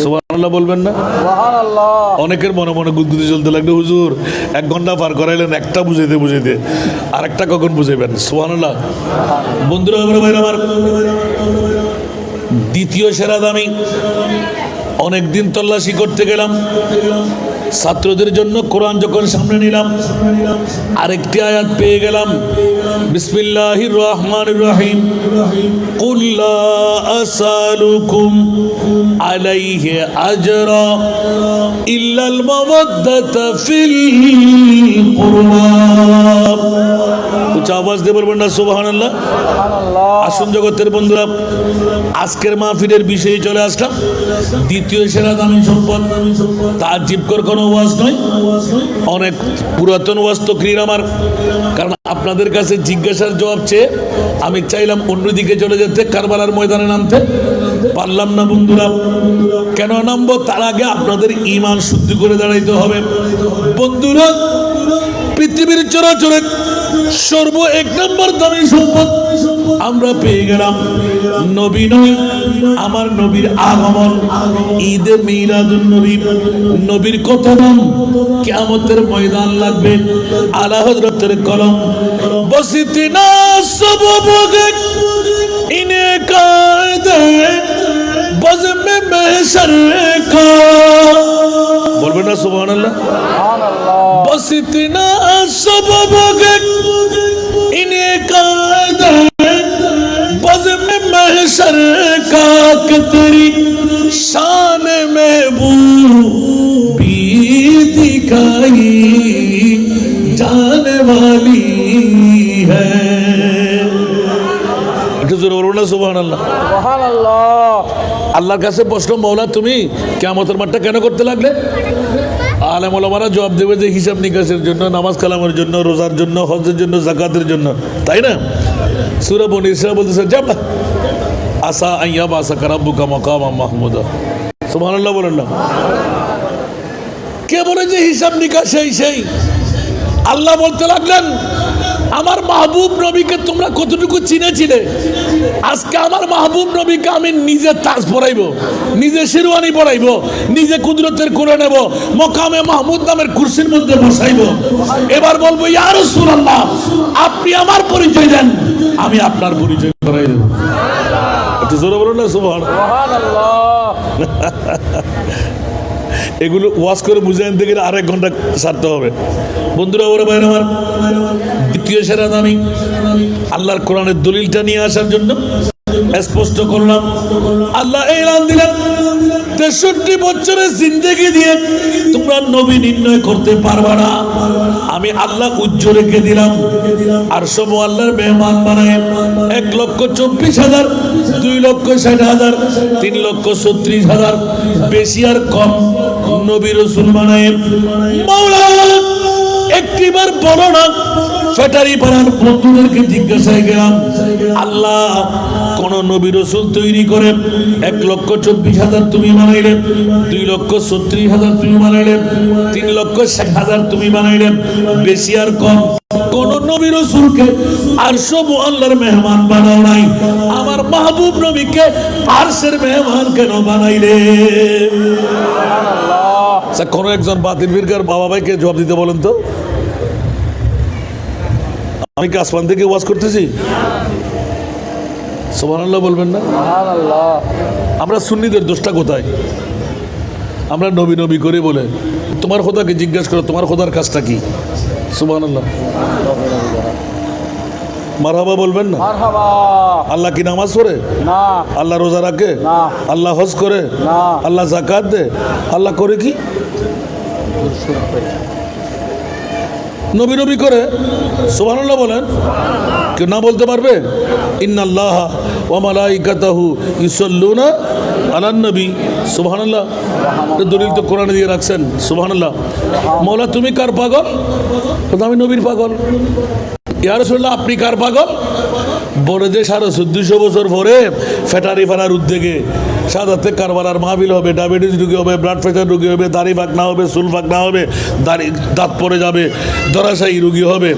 সুবহানাল্লাহ বলবেন না? সুবহানাল্লাহ। অনেকের মনে মনে গুদগুদি চলতে লাগলো, হুজুর 1 ঘন্টা পার করাইলেন, একটা বুঝাইতে বুঝাইতে আর একটা কখন বুঝাইবেন? সুবহানাল্লাহ। বন্ধুরা আমার দ্বিতীয় সেরা দামি, অনেকদিন তল্লাশি করতে গেলাম, ছাত্রদের জন্য কোরআন যখন সামনে নিলাম আরেকটি আয়াত পেয়ে গেলাম, বিসমিল্লাহির রহমানির রহিম, কুল লা আসালুকুম আলাইহি আজরা ইল্লাল মাওয়াদ্দাতা ফিল কুরবা। উচ্চ আওয়াজ দিয়ে বলবেন না সুবহানাল্লাহ? আসুন জগতের বন্ধুরা, আজকের মাহফিলের বিষয়ে চলে আসলাম। দ্বিতীয় সেরা দামি সম্পদ, তাজ্জিবকর কোনো ওয়াজ নয়, অনেক পুরাতন ওয়াজ তকরির আমার। কারণ আপনাদের কাছে জিজ্ঞাসার জবাব চেয়ে আমি চাইলাম অন্যদিকে চলে যেতে, কারবালার ময়দানে নামতে পারলাম না। বন্ধুরা কেন নামবো? তার আগে আপনাদের ঈমান শুদ্ধি করে দাঁড়াইতে হবে। বন্ধুরা পৃথিবীর চরাচরে সর্ব 1 নম্বর দামি সম্পদ আমরা পেয়ে গেলাম, নবী নয়, আমার নবীর আগমন, ঈদে মিলাদুন নবী। নবীর কথা নাম কিয়ামতের ময়দান লাগবে, আলা হযরতের কলম বসিতিনা সববগে ইনে কায়দে বজমে মেহশর কা। বলবেন না সুবহানাল্লাহ? বসিতিনা সববগে ইনে কায়দে बज़्म महशर का कि तेरी शान महबूबी दिखाई जाने वाली है। একটু জোরে বলুন না সুবহানাল্লাহ। সুবহানাল্লাহ। আল্লাহর কাছে প্রশ্ন, মওলা তুমি কিয়ামতের মাঠটা কেন করতে লাগলে? আলেম ওলামারা জবাব দেবে যে হিসাব নিকাশের জন্য, নামাজ কালামের জন্য, রোজার জন্য, হজের জন্য, যাকাতের জন্য, তাই না? সূরা বনী ইসরাঈল বলতেছে যাব আসা আইয়াব আসা রাব্বুকা মাকামা মাহমুদা। সুবহানাল্লাহ বলেন না? কে বলে যে হিসাব নিকাশ সেই আল্লাহ বলতে লাগলেন, আমার মাহবুব নবীকে তোমরা কতটুকু চিনেছিলে? আজকে আমার মাহবুব নবীকে আমি নিজে তাজ পরাইব, নিজে শেরওয়ানি পরাইব, নিজে কুদরতের করে নেব, মকামে মাহমুদ নামের কুরসির মধ্যে বসাইব। এবার বলবো ইয়া রাসূলুল্লাহ, আপনি আমার পরিচয় দেন, আমি আপনার পরিচয় করাই দেব। একটু জোরে বলুন না সুবহানাল্লাহ। এগুলো ওয়াজ করে বুঝে আনতে গেলে 1 ঘন্টা সারতে হবে। বন্ধুরা ওরা ভাই আমার, দ্বিতীয় সেরা দামি আল্লাহর কোরআনের দলিলটা নিয়ে আসার জন্য স্পষ্ট করলাম। আল্লাহ এলান দিলেন 63 বছরের জিন্দেগি দিয়ে তোমরা নবী নির্ণয় করতে পারবা না। আমি আল্লাহ উজ্জ্বল রেখে দিলাম, আর সব আল্লাহর মেহমান বানায় 1,24,000, 2,60,000, 3,36,000, বেশি আর কম নবী রাসূল বানায়। মাওলা একটিবার বলো না, ফ্যাটারি পাড়ার বন্ধুদেরকে জিজ্ঞাসায় গেলাম, আল্লাহ কোন নবী রাসূল তৈরি করে 1,24,000 তুমি বানাইলে, 2,36,000 তুমি বানাইলে, 3,60,000 তুমি বানাইলে, বেশি আর কম কোন নবী রাসূলকে আরশ আল্লাহর মেহমান বানাও নাই, আমার মাহবুব নবীকে আরশের মেহমান কেন বানাইলে? কোন একজন বাতিল ফিরকার বাবা ভাইকে জবাব দিতে বলেন তো। আমি কি আসমান থেকে ওয়াজ করতেছি? সুবহানাল্লাহ বলবেন না? সুবহানাল্লাহ। আমরা সুন্নিদের দোষটা কোথায়? আমরা নবী নবী করে বলে, তোমার খোদাকে জিজ্ঞাসা করো তোমার খোদার কাজটা কি? সুবহানাল্লাহ। মারহাবা বলবেন না? মারহাবা। আল্লাহ কি নামাজ পড়ে? না। আল্লাহ রোজা রাখে? না। আল্লাহ হজ করে? না। আল্লাহ যাকাত দেয়? আল্লাহ করে কি? নবী নবী করে। সুবহানাল্লাহ বলেন। কেউ না বলতে পারবে? ইন্নাল্লাহা ওয়া মালাইকাতাহু ইউসাল্লুনা আলান নবী। সুবহানাল্লাহ। দলিল তো কোরআনে দিয়ে রাখছেন। সুবহানাল্লাহ। মওলা তুমি কার পাগল? আমি নবীর পাগল। ইয়া রাসূলুল্লাহ আপনি কার পাগল? বলে যে 1450 বছর পরে ফ্যাটারি ফানার উদ্যোগে শাহাদাতে কারবালার মাহফিল হবে, ডায়াবেটিস রোগী হবে, ব্লাড প্রেশার রোগী হবে, দাড়ি ফাঁকনা হবে, চুল ফাঁকনা হবে, দাঁত পড়ে যাবে, ধরাশায়ী রোগী হবে।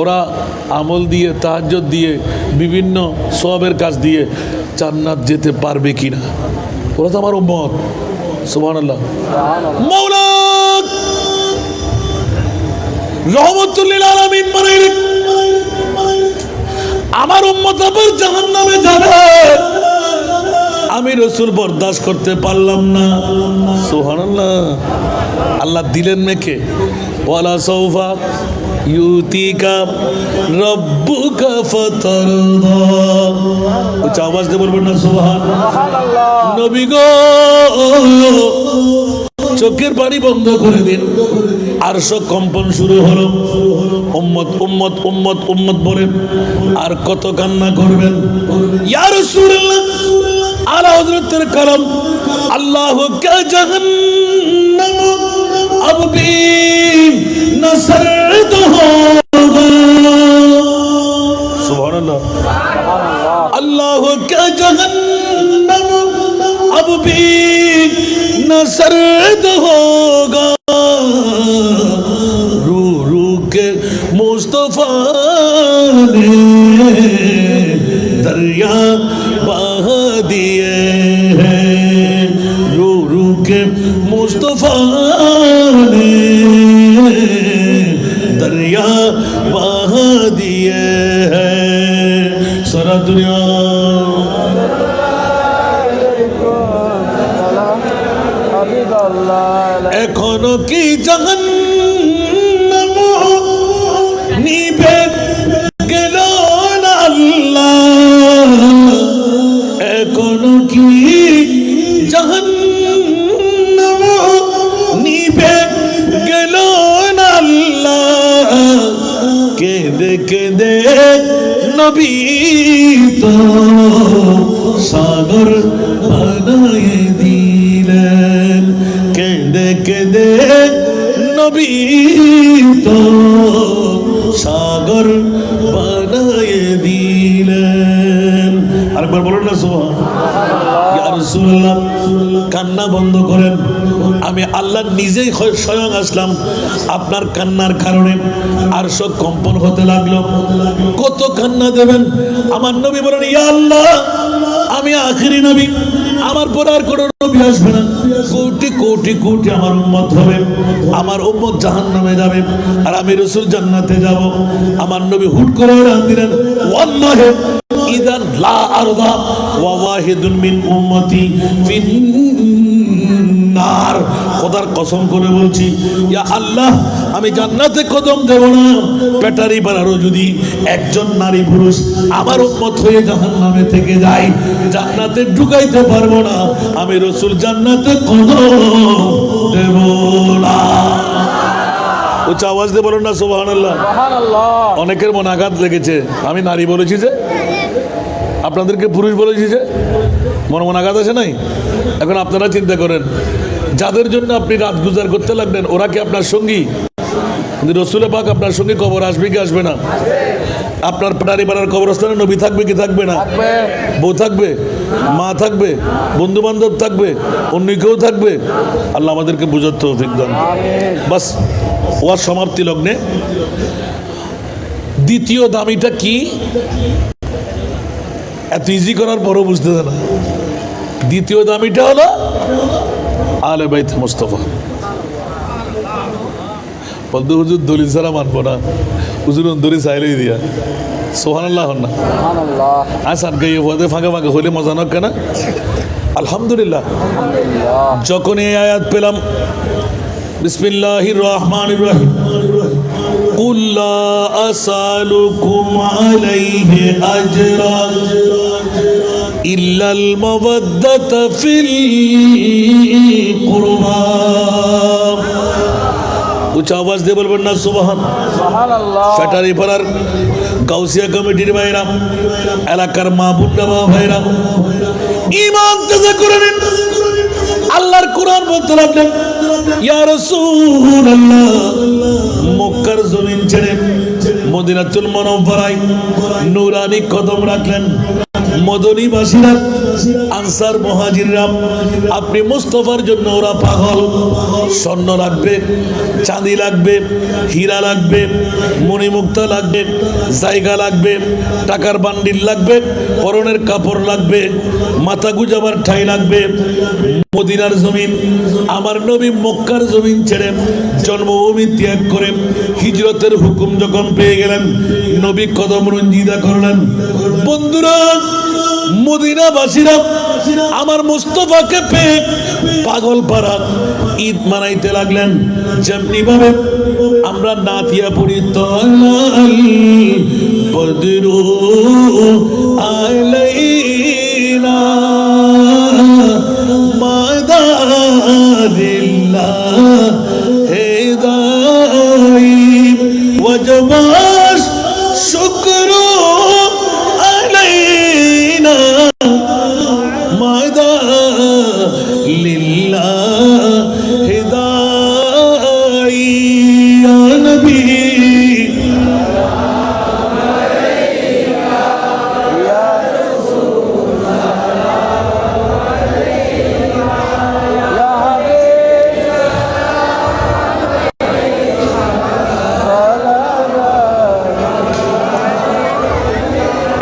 ওরা আমল দিয়ে, তাহাজ্জুদ দিয়ে, বিভিন্ন সওয়াবের কাজ দিয়ে জান্নাত যেতে পারবে কিনা? ওরা তো আমার উম্মত। সুবহানাল্লাহ। মাওলা রহমতুল লিল আলামিন বলেন, আমার উম্মত আবার জাহান্নামে যাবে, আমি রাসূল বরদাস্ত করতে পারলাম না। সুবহানাল্লাহ। আল্লাহ দিলেন মেকে, ওয়ালা সাউফা ইউতিকা রাব্বুকা ফাতারদা। উচ্চ আওয়াজ দিয়ে বলবেন না সুবহানাল্লাহ। নবী গো, চোখের পানি বন্ধ করে দিন। আরশ কম্পন শুরু হলো। উম্মত উম্মত উম্মত উম্মত বলেন, আর কত কান্না করবেন? ইয়া রাসূলুল্লাহ, আলা হযরতের কালাম, আল্লাহু কা জাহান্নাম अब भी न सर्द होगा। सुभान अल्लाह। अल्लाह का जहन्नम अब भी न सर्द होगा। रू रू के मुस्तफा ने दरिया बहा दिए हैं। रू रू के मुस्तफा ने दरिया बहा दिए हैं। सारा दुनिया এখনো কি জাহান্নাম নিভে গেল না আল্লাহ? এখনো কি জাহান্নাম নিভে গেল না আল্লাহ? কেঁদে কেঁদে নবী তো সাগর বানায়ে দিলেন। কেঁদে কেঁদে নবী তো সাগর বানায়ে দিলেন। আরেকবার বলুন না সুবহানাল্লাহ। ইয়া রাসূলুল্লাহ, কান্না বন্ধ করেন। আমি আল্লাহ নিজেই স্বয়ং আসলাম আপনার কান্নার কারণে। আরশ কম্পন হতে লাগলো। কত কান্না দেবেন? আমার নবী বলেন, ইয়া আল্লাহ, আমি আখিরি নবী, আমার পর আর কোনো নবী আসবে না। কোটি কোটি কোটি আমার উম্মত হবে, আমার উম্মত জাহান্নামে যাবে, আর আমি রাসূল জান্নাতে যাব। আমার নবী হুট করে রান দিলেন, ওয়াল্লাহি ইদান লা আরদা ওয়া ওয়াহিদুন মিন উম্মতি ফিন নার। খোদার কসম করে বলছি, ইয়া আল্লাহ, আমি জান্নাতে কদম দেব না, পেটারি বানারও যদি একজন নারী পুরুষ আমার উম্মত হয়ে জাহান্নামে থেকে যায়, জান্নাতে ঢুকাইতে পারবো না। আমি রাসূল জান্নাতে কদম দেব না। উচ্চ আওয়াজ দিয়ে বলুন না সুবহানাল্লাহ। অনেকের মনে আঘাত লেগেছে, আমি নারী বলেছি যে, আপনাদেরকে পুরুষ বলেছি যে, মনে আঘাত আছে নাই? এখন আপনারা চিন্তা করেন, যাদের জন্য আপনি রাত গুজার করতে লাগলেন, ওরা কি আপনার সঙ্গী? কিন্তু রাসূল পাক আপনার সঙ্গে কবর আসবে কি আসবে না? আপনার পেটারি পাড়ার কবরস্থানে নবী থাকবে কি থাকবে না? বউ থাকবে, মা থাকবে, বন্ধু বান্ধব থাকবে, অন্য কেউ থাকবে। আল্লাহ আমাদেরকে বুঝার তৌফিক দান। বাস ওয়ার সমাপ্তি লগ্নে দ্বিতীয় দামিটা কি? এত ইজি করার পরও বুঝতে না। দ্বিতীয় দামিটা হলো আলে বাইত মুস্তাফা। বলতে হুজুর দলিল ছাড়া মানবো না, হুজুর অন্তরি চাইলেই দিয়া। সুবহানাল্লাহ না আসান গাইয়ে পদে ফাঁকা ফাঁকা হলে মজা নক কেনা। আলহামদুলিল্লাহ, যখন এই আয়াত পেলাম, বিসমিল্লাহির রহমানির রহিম, কুল লা আসআলুকুম আলাইহি আজরা ইল্লাল মাওয়াদ্দাতা ফিল কুরবা। উচ্চ আওয়াজ দিয়ে বলবেন না সুবহানাল্লাহ। ফ্যাটারি পাড়ার গাউসিয়া কমিটির ভাইরা, এলাকার মা বুন্ডা মা ভাইরা, ঈমান তাজা করে নিন। আল্লাহর কোরআন বলতে লাগলেন, ইয়া রাসূলুল্লাহ, মক্কার জমিন ছেড়ে মদিনাতুল মুনাওয়ারায় নূরানি কদম রাখলেন। মদনীবাসীরা আনসার মুহাজিররা, আপনি মুস্তাফার জন্য ওরা পাগল। স্বর্ণ লাগবে, চাঁদি লাগবে, হীরা লাগবে, মণিমুক্তা লাগবে, জায়গা লাগবে, টাকার বান্ডিল লাগবে, পরনের কাপড় লাগবে, মাথা গুজাবার ঠাই লাগবে। মদিনার জমিন, আমার নবী মক্কার জমিন ছেড়ে জন্মভূমি ত্যাগ করে হিজরতের হুকুম যখন পেয়ে গেলেন, নবী কদম রঞ্জিদা করলেন। বন্ধুরা, মদিনাবাসীরা আমার মুস্তাফাকে পেয়ে পাগল পাড়া ঈদ মানাইতে লাগলেন। যেমনি ভাবে আমরা নাতিয়া পড়ি, তালাল বদরু আলাইনা মাদারিল্লাহ হেদাই ওয়াজবাস শুকরু আলাইনা মাদারিল্লাহ হেদাই ইয়া নবী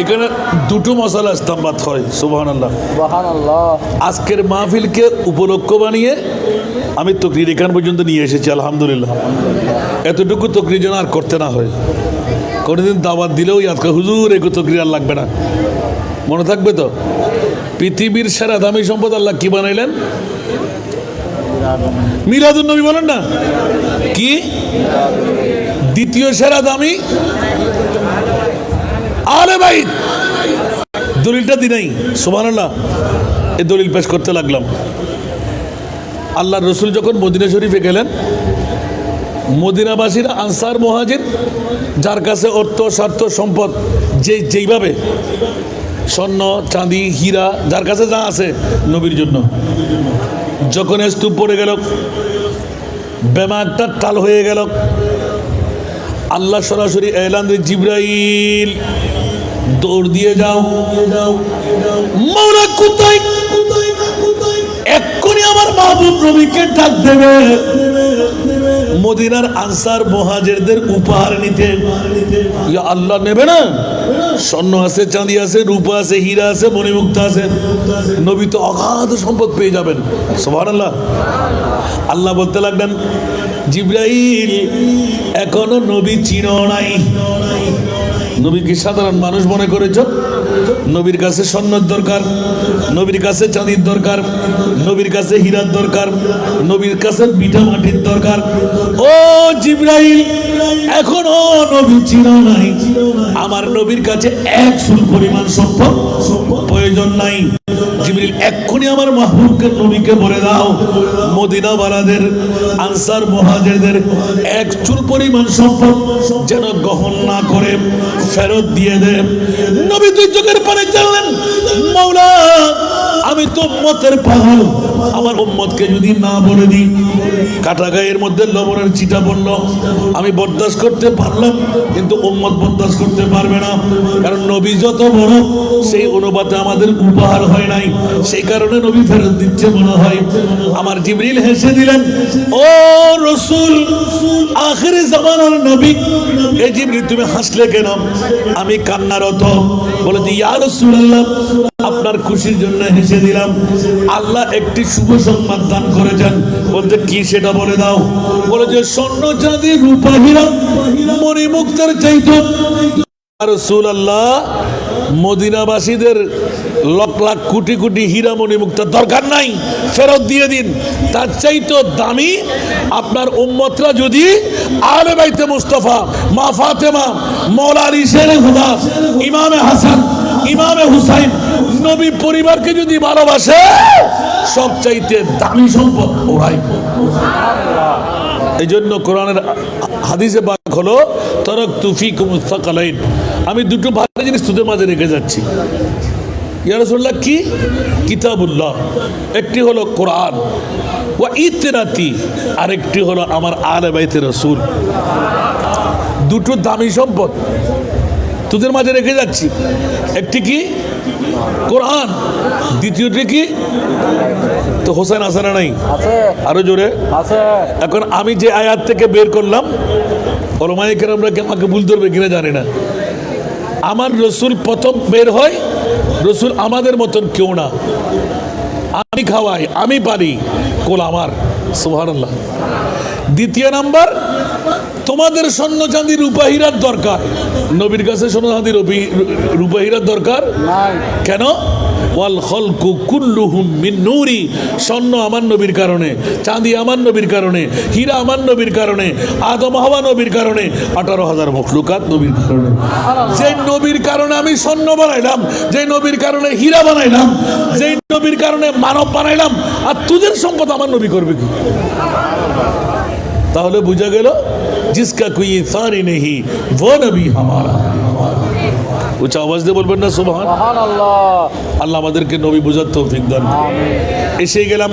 এখানে দুটো মশালা ইস্তেমাল হয়। সুবহানাল্লাহ। সুবহানাল্লাহ। আজকের মাহফিলকে উপলক্ষ বানিয়ে আমি তকরির এখান পর্যন্ত নিয়ে এসেছি, আলহামদুলিল্লাহ। এতটুকু তকরির যেন আর করতে না হয়। কোনোদিন দাওয়াত দিলেও আজকে হুজুর এগো তকরির আর লাগবে না, মনে থাকবে তো? পৃথিবীর সেরা দামি সম্পদ আল্লাহ কি বানাইলেন? মিলাদুন নবী বলেন না কি? দ্বিতীয় সেরা দামি আলে বাইত। দলিলটা দিনাই, সুবহানাল্লাহ। এই দলিল পেশ করতে লাগলাম। আল্লাহর রসুল যখন মদিনা শরীফে গেলেন, মদিনাবাসীরা আনসার মুহাজির, যার কাছে অর্থ স্বার্থ সম্পদ যেইভাবে স্বর্ণ চাঁদি হীরা যার কাছে যা আছে নবীর জন্য, যখন স্তূপ পড়ে গেল, বেমাকটা টাল হয়ে গেল, আল্লাহ সরাসরি এলান দিয়ে, জিবরাইল দৌড় দিয়ে যাও, মওলা কোথায়? এক্ষুনি আমার মাহবুব নবীকে ডাক দেবে মদিনার আনসার মুহাজিরদের উপহার নিতে। ইয়া আল্লাহ, নেবে না? স্বর্ণ আছে, চাঁদি আছে, রূপা আছে, হীরা আছে, মণিমুক্তা আছে। নবী তো অগাধ সম্পদ পেয়ে যাবেন। সুবহানাল্লাহ। আল্লাহ বলতে লাগলেন, জিবরাইল এখনো নবী চিনো নাই। নবী কি সাধারণ মানুষ মনে করেছ? নবীর কাছে স্বর্ণের দরকার, নবীর কাছে চাঁদির দরকার, নবীর কাছে হীরার দরকার, নবীর কাছে পিঠা মাটির দরকার। ও জিবরাইল, এখনো নবী চিনো নাই। আমার নবীর কাছে এক চুল পরিমাণ সম্পদ প্রয়োজন নাই। জিবরিল এক্ষুনি আমার মাহবুবকে নবীকে বলে দাও, মদিনাওয়ালাদের আনসার মুহাজিরদের এক চুল পরিমাণ সম্পদ যেন গ্রহণ না করে ফেরত দিয়ে দেন। নবী দুই চোখের পানি চাইলেন, মাওলা আমি তো উম্মতের পাগল, আমার উম্মতকে যদি না বলে দিই, কাটা গায়ের মধ্যে লবণের চিটা পড়লো, আমি বরদাস্ত করতে পারলাম, কিন্তু উম্মত বরদাস্ত করতে পারবে না। কারণ নবী যত বড় সেই অনুপাতে আমাদের উপহার হয় নাই, সেই কারণে নবী ফেরত দিচ্ছে মনে হয়। আমার জিবরিল হেসে দিলেন, ও রসুল, আখিরি জামানার নবী, এই জিবরিল তুমি হাসলে কেন? আমি কান্নারত। বলে যে ইয়া রাসূলুল্লাহ, আপনার খুশির জন্য হেসে দিলাম। আল্লাহ একটি শুভ সংবাদ দান করেছেন। বলতে কি সেটা বলে দাও। বলে যে স্বর্ণ চাঁদি রূপা হীরা মণিমুক্তার চাইতো রাসূলুল্লাহ, মদিনাবাসীদের লাখ লাখ কোটি কোটি হীরা মণিমুক্তার দরকার নাই, ফেরত দিয়ে দিন। তার চাইতো দামি আপনার উম্মতরা যদি আলে বাইতে মুস্তাফা, মা ফাতেমা, মওলা আলী শেরে খুদা, ইমামে হাসান, ইমামে হুসাইন, নবী পরিবারকে যদি ভালোবাসে, সবচাইতে দামি সম্পদ ওরাই। এই জন্য কোরআনের হাদিসে পাক হলো, তারাকতু ফীকুম সাকালাইন, আমি দুটো ভালো জিনিস তোদের মাঝে রেখে যাচ্ছি। ইয়া রাসূলুল্লাহ, কি? কিতাবুল্লাহ, একটি হলো কোরআন, ওয়া ইতরাতি, আরেকটি হলো আমার আলে বাইতে রাসূল। দুটো দামি সম্পদ। তোদের মাঝে রেখে যাচ্ছি। একটি কি কোরআন, দ্বিতীয়টি কি তো হোসেন আছে না নাই? আছে আরো জোরে। আছে এখন আমি যে আয়াত থেকে বের করলাম, ওলামায়ে কেরামরা কি আমাকে ভুল ধরবে কিনা জানি না। আমার রসুল প্রথম বের হয়, রসুল আমাদের মতন কেউ না, আমি খাওয়াই, আমি পারি, কোল আমার, সুবহানাল্লাহ। দ্বিতীয় নাম্বার, তোমাদের স্বর্ণ চাঁদি রূপা হীরার দরকার, নবীর কাছে স্বর্ণ চাঁদি রূপা হীরার দরকার নাই। কেন? ওয়াল খলকু কুল্লুহুম মিন নূরি, স্বর্ণ আমার নবীর কারণে, চাঁদি আমার নবীর কারণে, হীরা আমার নবীর কারণে, আদম হাওয়া নবীর কারণে, 18,000 মখলুকাত নবীর কারণে। যে নবীর কারণে আমি স্বর্ণ বানাইলাম, যে নবীর কারণে হীরা বানাইলাম, যে নবীর কারণে মানব বানাইলাম, আর তোদের সম্পদ আমার নবী করবে কি? তাহলে বুঝা গেল জিসকা কোই সারি নেহি वो নবী হামারা। উচ্চ আওয়াজ দিয়ে বলবেন না সুবহান। সুবহানাল্লাহ। আল্লাহ আমাদেরকে নবী বুঝার তৌফিক দান। এসে গেলাম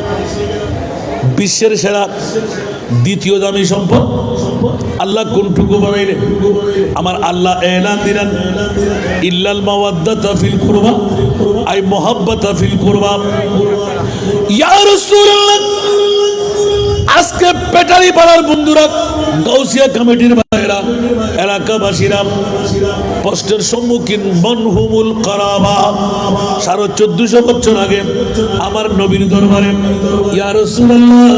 বিশ্বের সেরা দ্বিতীয় দামি সম্পদ। আল্লাহ কোনটুকু বানাইলে? আমার আল্লাহ এলান দিলেন, ইল্লাল মাওয়াদ্দাতা ফিল কুরবা, আই মুহাব্বাতা ফিল কুরবা। ইয়া রাসূলুল্লাহ, আজকে পেটারি পাড়ার বন্ধুরা, গাউসিয়া কমিটির ভাইরা, এলাকাবাসীরা কষ্টের সম্মুখীন, মনহুমুল কারাবা। 1450 বছর আগে আমার নবীর দরবারে, ইয়া রাসূলুল্লাহ,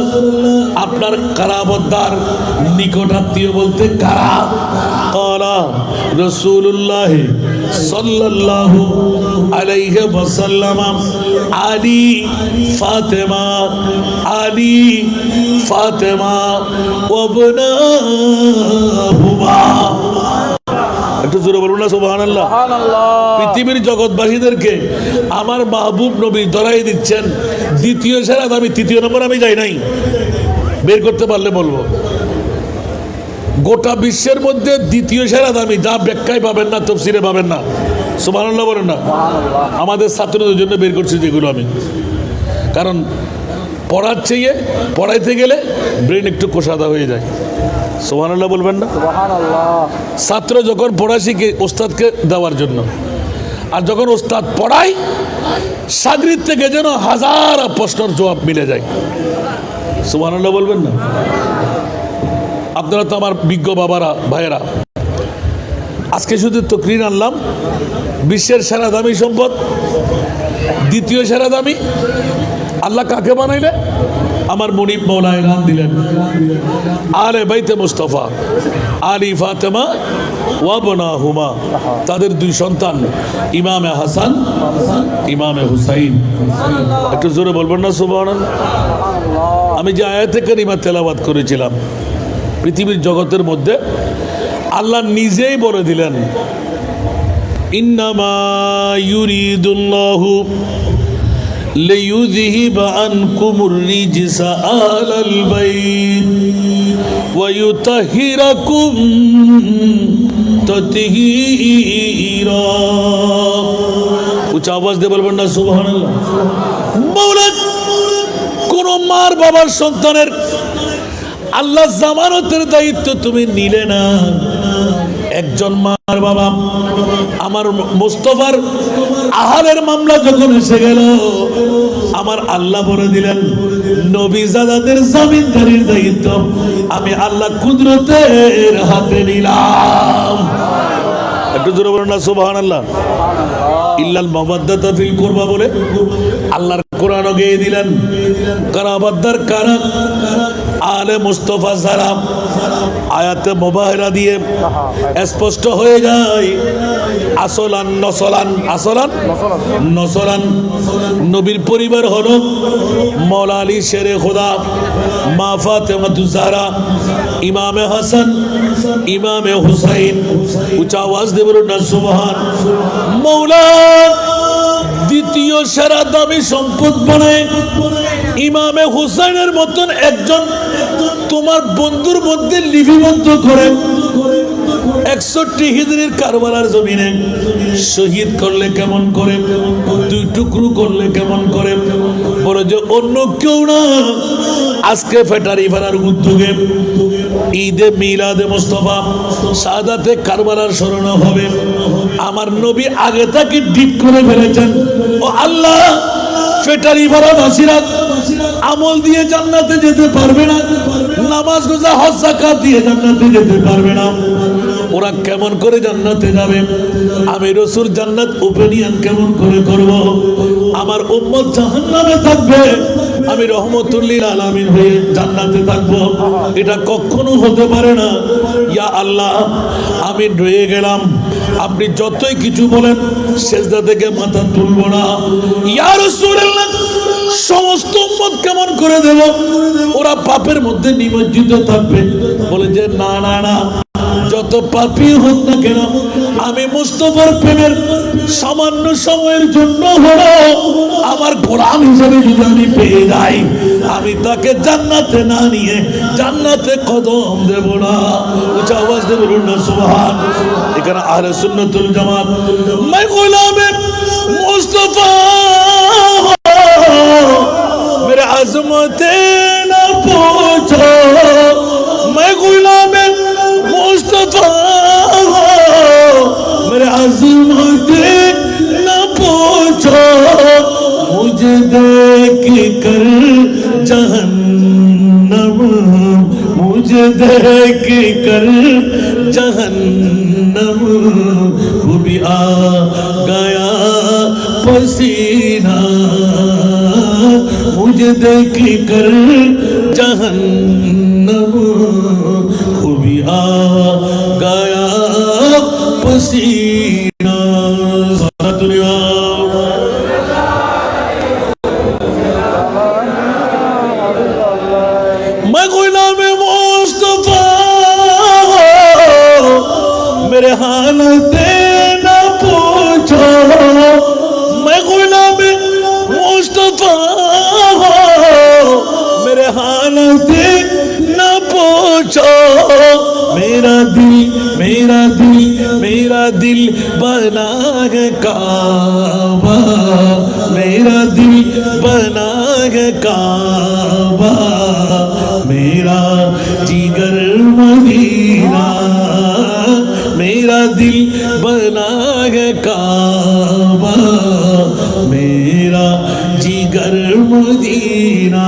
আপনার কারাবদ্দার নিকট আত্মীয় বলতে কারা? কারা রাসূলুল্লাহ সাল্লাল্লাহু আলাইহি ওয়াসাল্লাম, আলী ফাতেমা, আলী ফাতেমা ওয়াবনাহুমা। একটু জোরে বলুন না সুবহানাল্লাহ। সুবহানাল্লাহ। পৃথিবীর জগৎবাসীদেরকে আমার মাহবুব নবী ধরাই দিচ্ছেন দ্বিতীয় সেরা দামি। তৃতীয় নম্বর আমি যাই নাই, বের করতে পারলে বলবো। গোটা বিশ্বের মধ্যে দ্বিতীয় সেরা দামি, যা ব্যাখ্যায় পাবেন না, তফসিরে পাবেন না। সুবহানাল্লাহ বলেন না। আমাদের ছাত্রদের জন্য বের করছি যেগুলো আমি, কারণ পড়ার চেয়ে পড়াইতে গেলে ব্রেন একটু কোষাদা হয়ে যায়। সুবহানাল্লাহ বলবেন না। সুবহানাল্লাহ। ছাত্র যখন পড়া শিখে ওস্তাদকে দেওয়ার জন্য, আর যখন ওস্তাদ পড়ায় সাগরিদ থেকে যেন হাজার প্রশ্নের জবাব মিলে যায়। সুবহানাল্লাহ বলবেন না। আপনারা তো আমার বিজ্ঞ বাবারা, ভাইয়েরা, আজকে শুধু তকরির আনলাম বিশ্বের সেরা দামি সম্পদ, দ্বিতীয় সেরা দামি। আল্লাহ কাকে বানাইলে? আমার মুনিব মৌলা এলান দিলেন, আলে বাইতে মুস্তাফা, আলী ফাতেমা ওয়াবনাহুমা, তাদের দুই সন্তান, ইমামে হাসান, ইমামে হুসাইন। একটু জোরে বলবেন না সুবহানাল্লাহ। আমি যে আয়াতে কারিমা তেলাওয়াত করেছিলাম, পৃথিবীর জগতের মধ্যে আল্লাহ নিজেই বলে দিলেন, ইন্নামা ইউরিদুল্লাহু লিইউযহিবা আনকুমুর রিজসা আলাল বাইত ওয়া ইউতাহিরাকুম তাতহীরা। উচ্চ আওয়াজ দিয়ে বলবেন না সুবহানাল্লাহ। মাওলা, কোন মার বাবার সন্তানের আল্লাহ জামানতের দায়িত্ব তুমি নিলে না। একজন মার বাবা, আমার মুস্তাফার আহারের মামলা যখন এসে গেল, আমার আল্লাহ বলে দিলেন নবীজাদাদের জামিনদারির দায়িত্ব আমি আল্লাহ কুদরতের হাতে নিলাম। একটু জোরে বলুন না সুবহানাল্লাহ। ইল্লাল মাওয়াদ্দাতা ফিল কুরবা বলে আল্লাহর কোরআন গিয়ে দিলেন, কারাবাদ্দার কারা? আলে মুস্তাফা যারা। আয়াতে মুবাহিরা দিয়ে স্পষ্ট হয়ে যায় আসলান নসলান, আসলান নসলান। নবীর পরিবার হলো মওলা আলী শেরে খোদা, মা ফাতেমাতু জাহরা, ইমামে হাসান, ইমামে হুসাইন। উচ্চ আওয়াজ দিয়ে বলুন না সুবহান। মওলা দ্বিতীয় সেরা দামি সম্পদ বানায় ইমামে হুসাইনের মতন একজন তোমার বন্ধুর মধ্যে লিপিবদ্ধ করে 61 হিজরির কারবালার জমিনে শহীদ করলে কেমন করে, দুই টুকরো করলে কেমন করে, বলে যে অন্য কেউ না, আজকে ফেটারি ফেরার উদ্যোগে ঈদে মিলাদে মুস্তাফা সাদাতে কারবালার স্মরণ হবে। আমার নবী আগে তাকে ঠিক করে ফেলেছেন, ও আল্লাহ ফেটারি ভরা বাসিরা আমল দিয়ে জান্নাতে যেতে পারবে না, নামাজ রোজা হজ যাকাত দিয়ে জান্নাতে যেতে পারবে না, ওরা কেমন করে জান্নাতে যাবে? আমি রাসূল জান্নাত ওপেনিয়ন কেমন করে করব? আমার উম্মত জাহান্নামে থাকবে, আমি রহমতুল লিল আলামিন হয়ে জান্নাতে থাকব, এটা কখনো হতে পারে না। ইয়া আল্লাহ, আমি রয়ে গেলাম, আপনি যতই কিছু বলেন সেজদা থেকে মাথা তুলব না। ইয়া রাসূলুল্লাহ, সমস্ত উম্মত কেমন করে দেব? ওরা পাপের মধ্যে নিমজ্জিত থাকবে। বলে যে না না না, যত পাপী হোক না কেন, আমি মুস্তাফার প্রেমের সামান্য সময়ের জন্য হলো আমার গোলাম হিসেবে যদি আমি পেয়ে যাই, আমি তাকে জান্নাতে না নিয়ে জান্নাতে কদম দেব না। উচ্চ আওয়াজ দিয়ে বলুন না সুবহান। এখানে আহলে সুন্নাতুল জামাত, मैं गुलाम मुस्तफा मेरे अज़मत ना पूछो, मैं गुलाम मुस्तफा मेरे अज़मत ना पूछो, मुझे देख कर जहन्नम, मुझे देख कर जहन्नम को भी आ गया पसीना, मुझे देख कर जहन्नम को भी आ गया पसीना। सारा दुनिया मैं गुलाम मुस्तफा, मेरे हालत ना पूछो, मैं गुलाम मुस्तफा, मेरे हालत ना पूछो, मेरा दिल मेरा दिल मेरा दिल बना है काबा, मेरा दिल बना है काबा, मेरा जिगर मदीना, मेरा दिल बना है काबा, मेरा जिगर मदीना।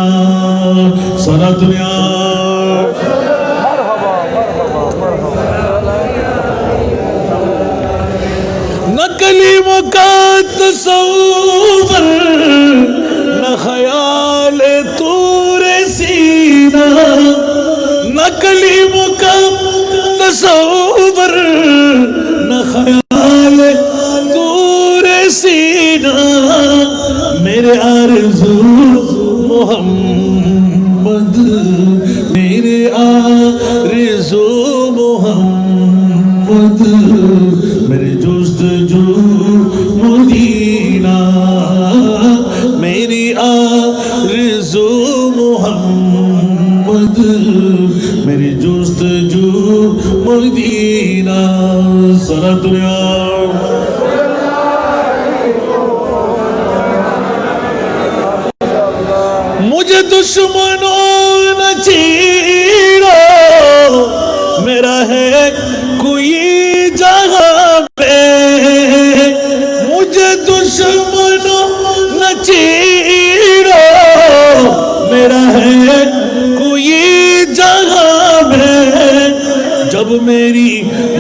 सारा दुनिया नकली मुकात तसव्वुर न ख्याल तूरे सीना, नकली मुकात तसव्वुर न ख्याल तूरे सीना, मेरे आरज़ू मोहम्मद, मेरे आरज़ू मोहम्मद, मेरे जुस्तजू मदीना, मेरी आरज़ू मोहम्मद, मेरी जुस्तजू मदीना। सारा दुनिया मुझे दुश्मनों न चीरो, मेरा है कोई जगह पे, मुझे दुश्मनों न चीरो, मेरा है कोई जगह पे, जब मेरी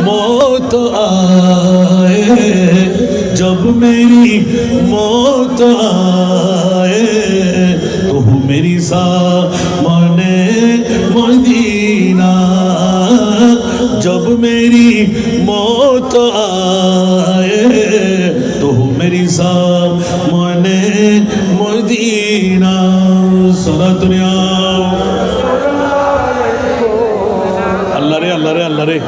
मौत आए, जब मेरी मौत आए, तो मेरी सामने मदीना, जब मेरी मौत आए, तो मेरी सामने मदीना। सारा दुनिया अल्लाह रे अल्लाह रे अल्लाह रे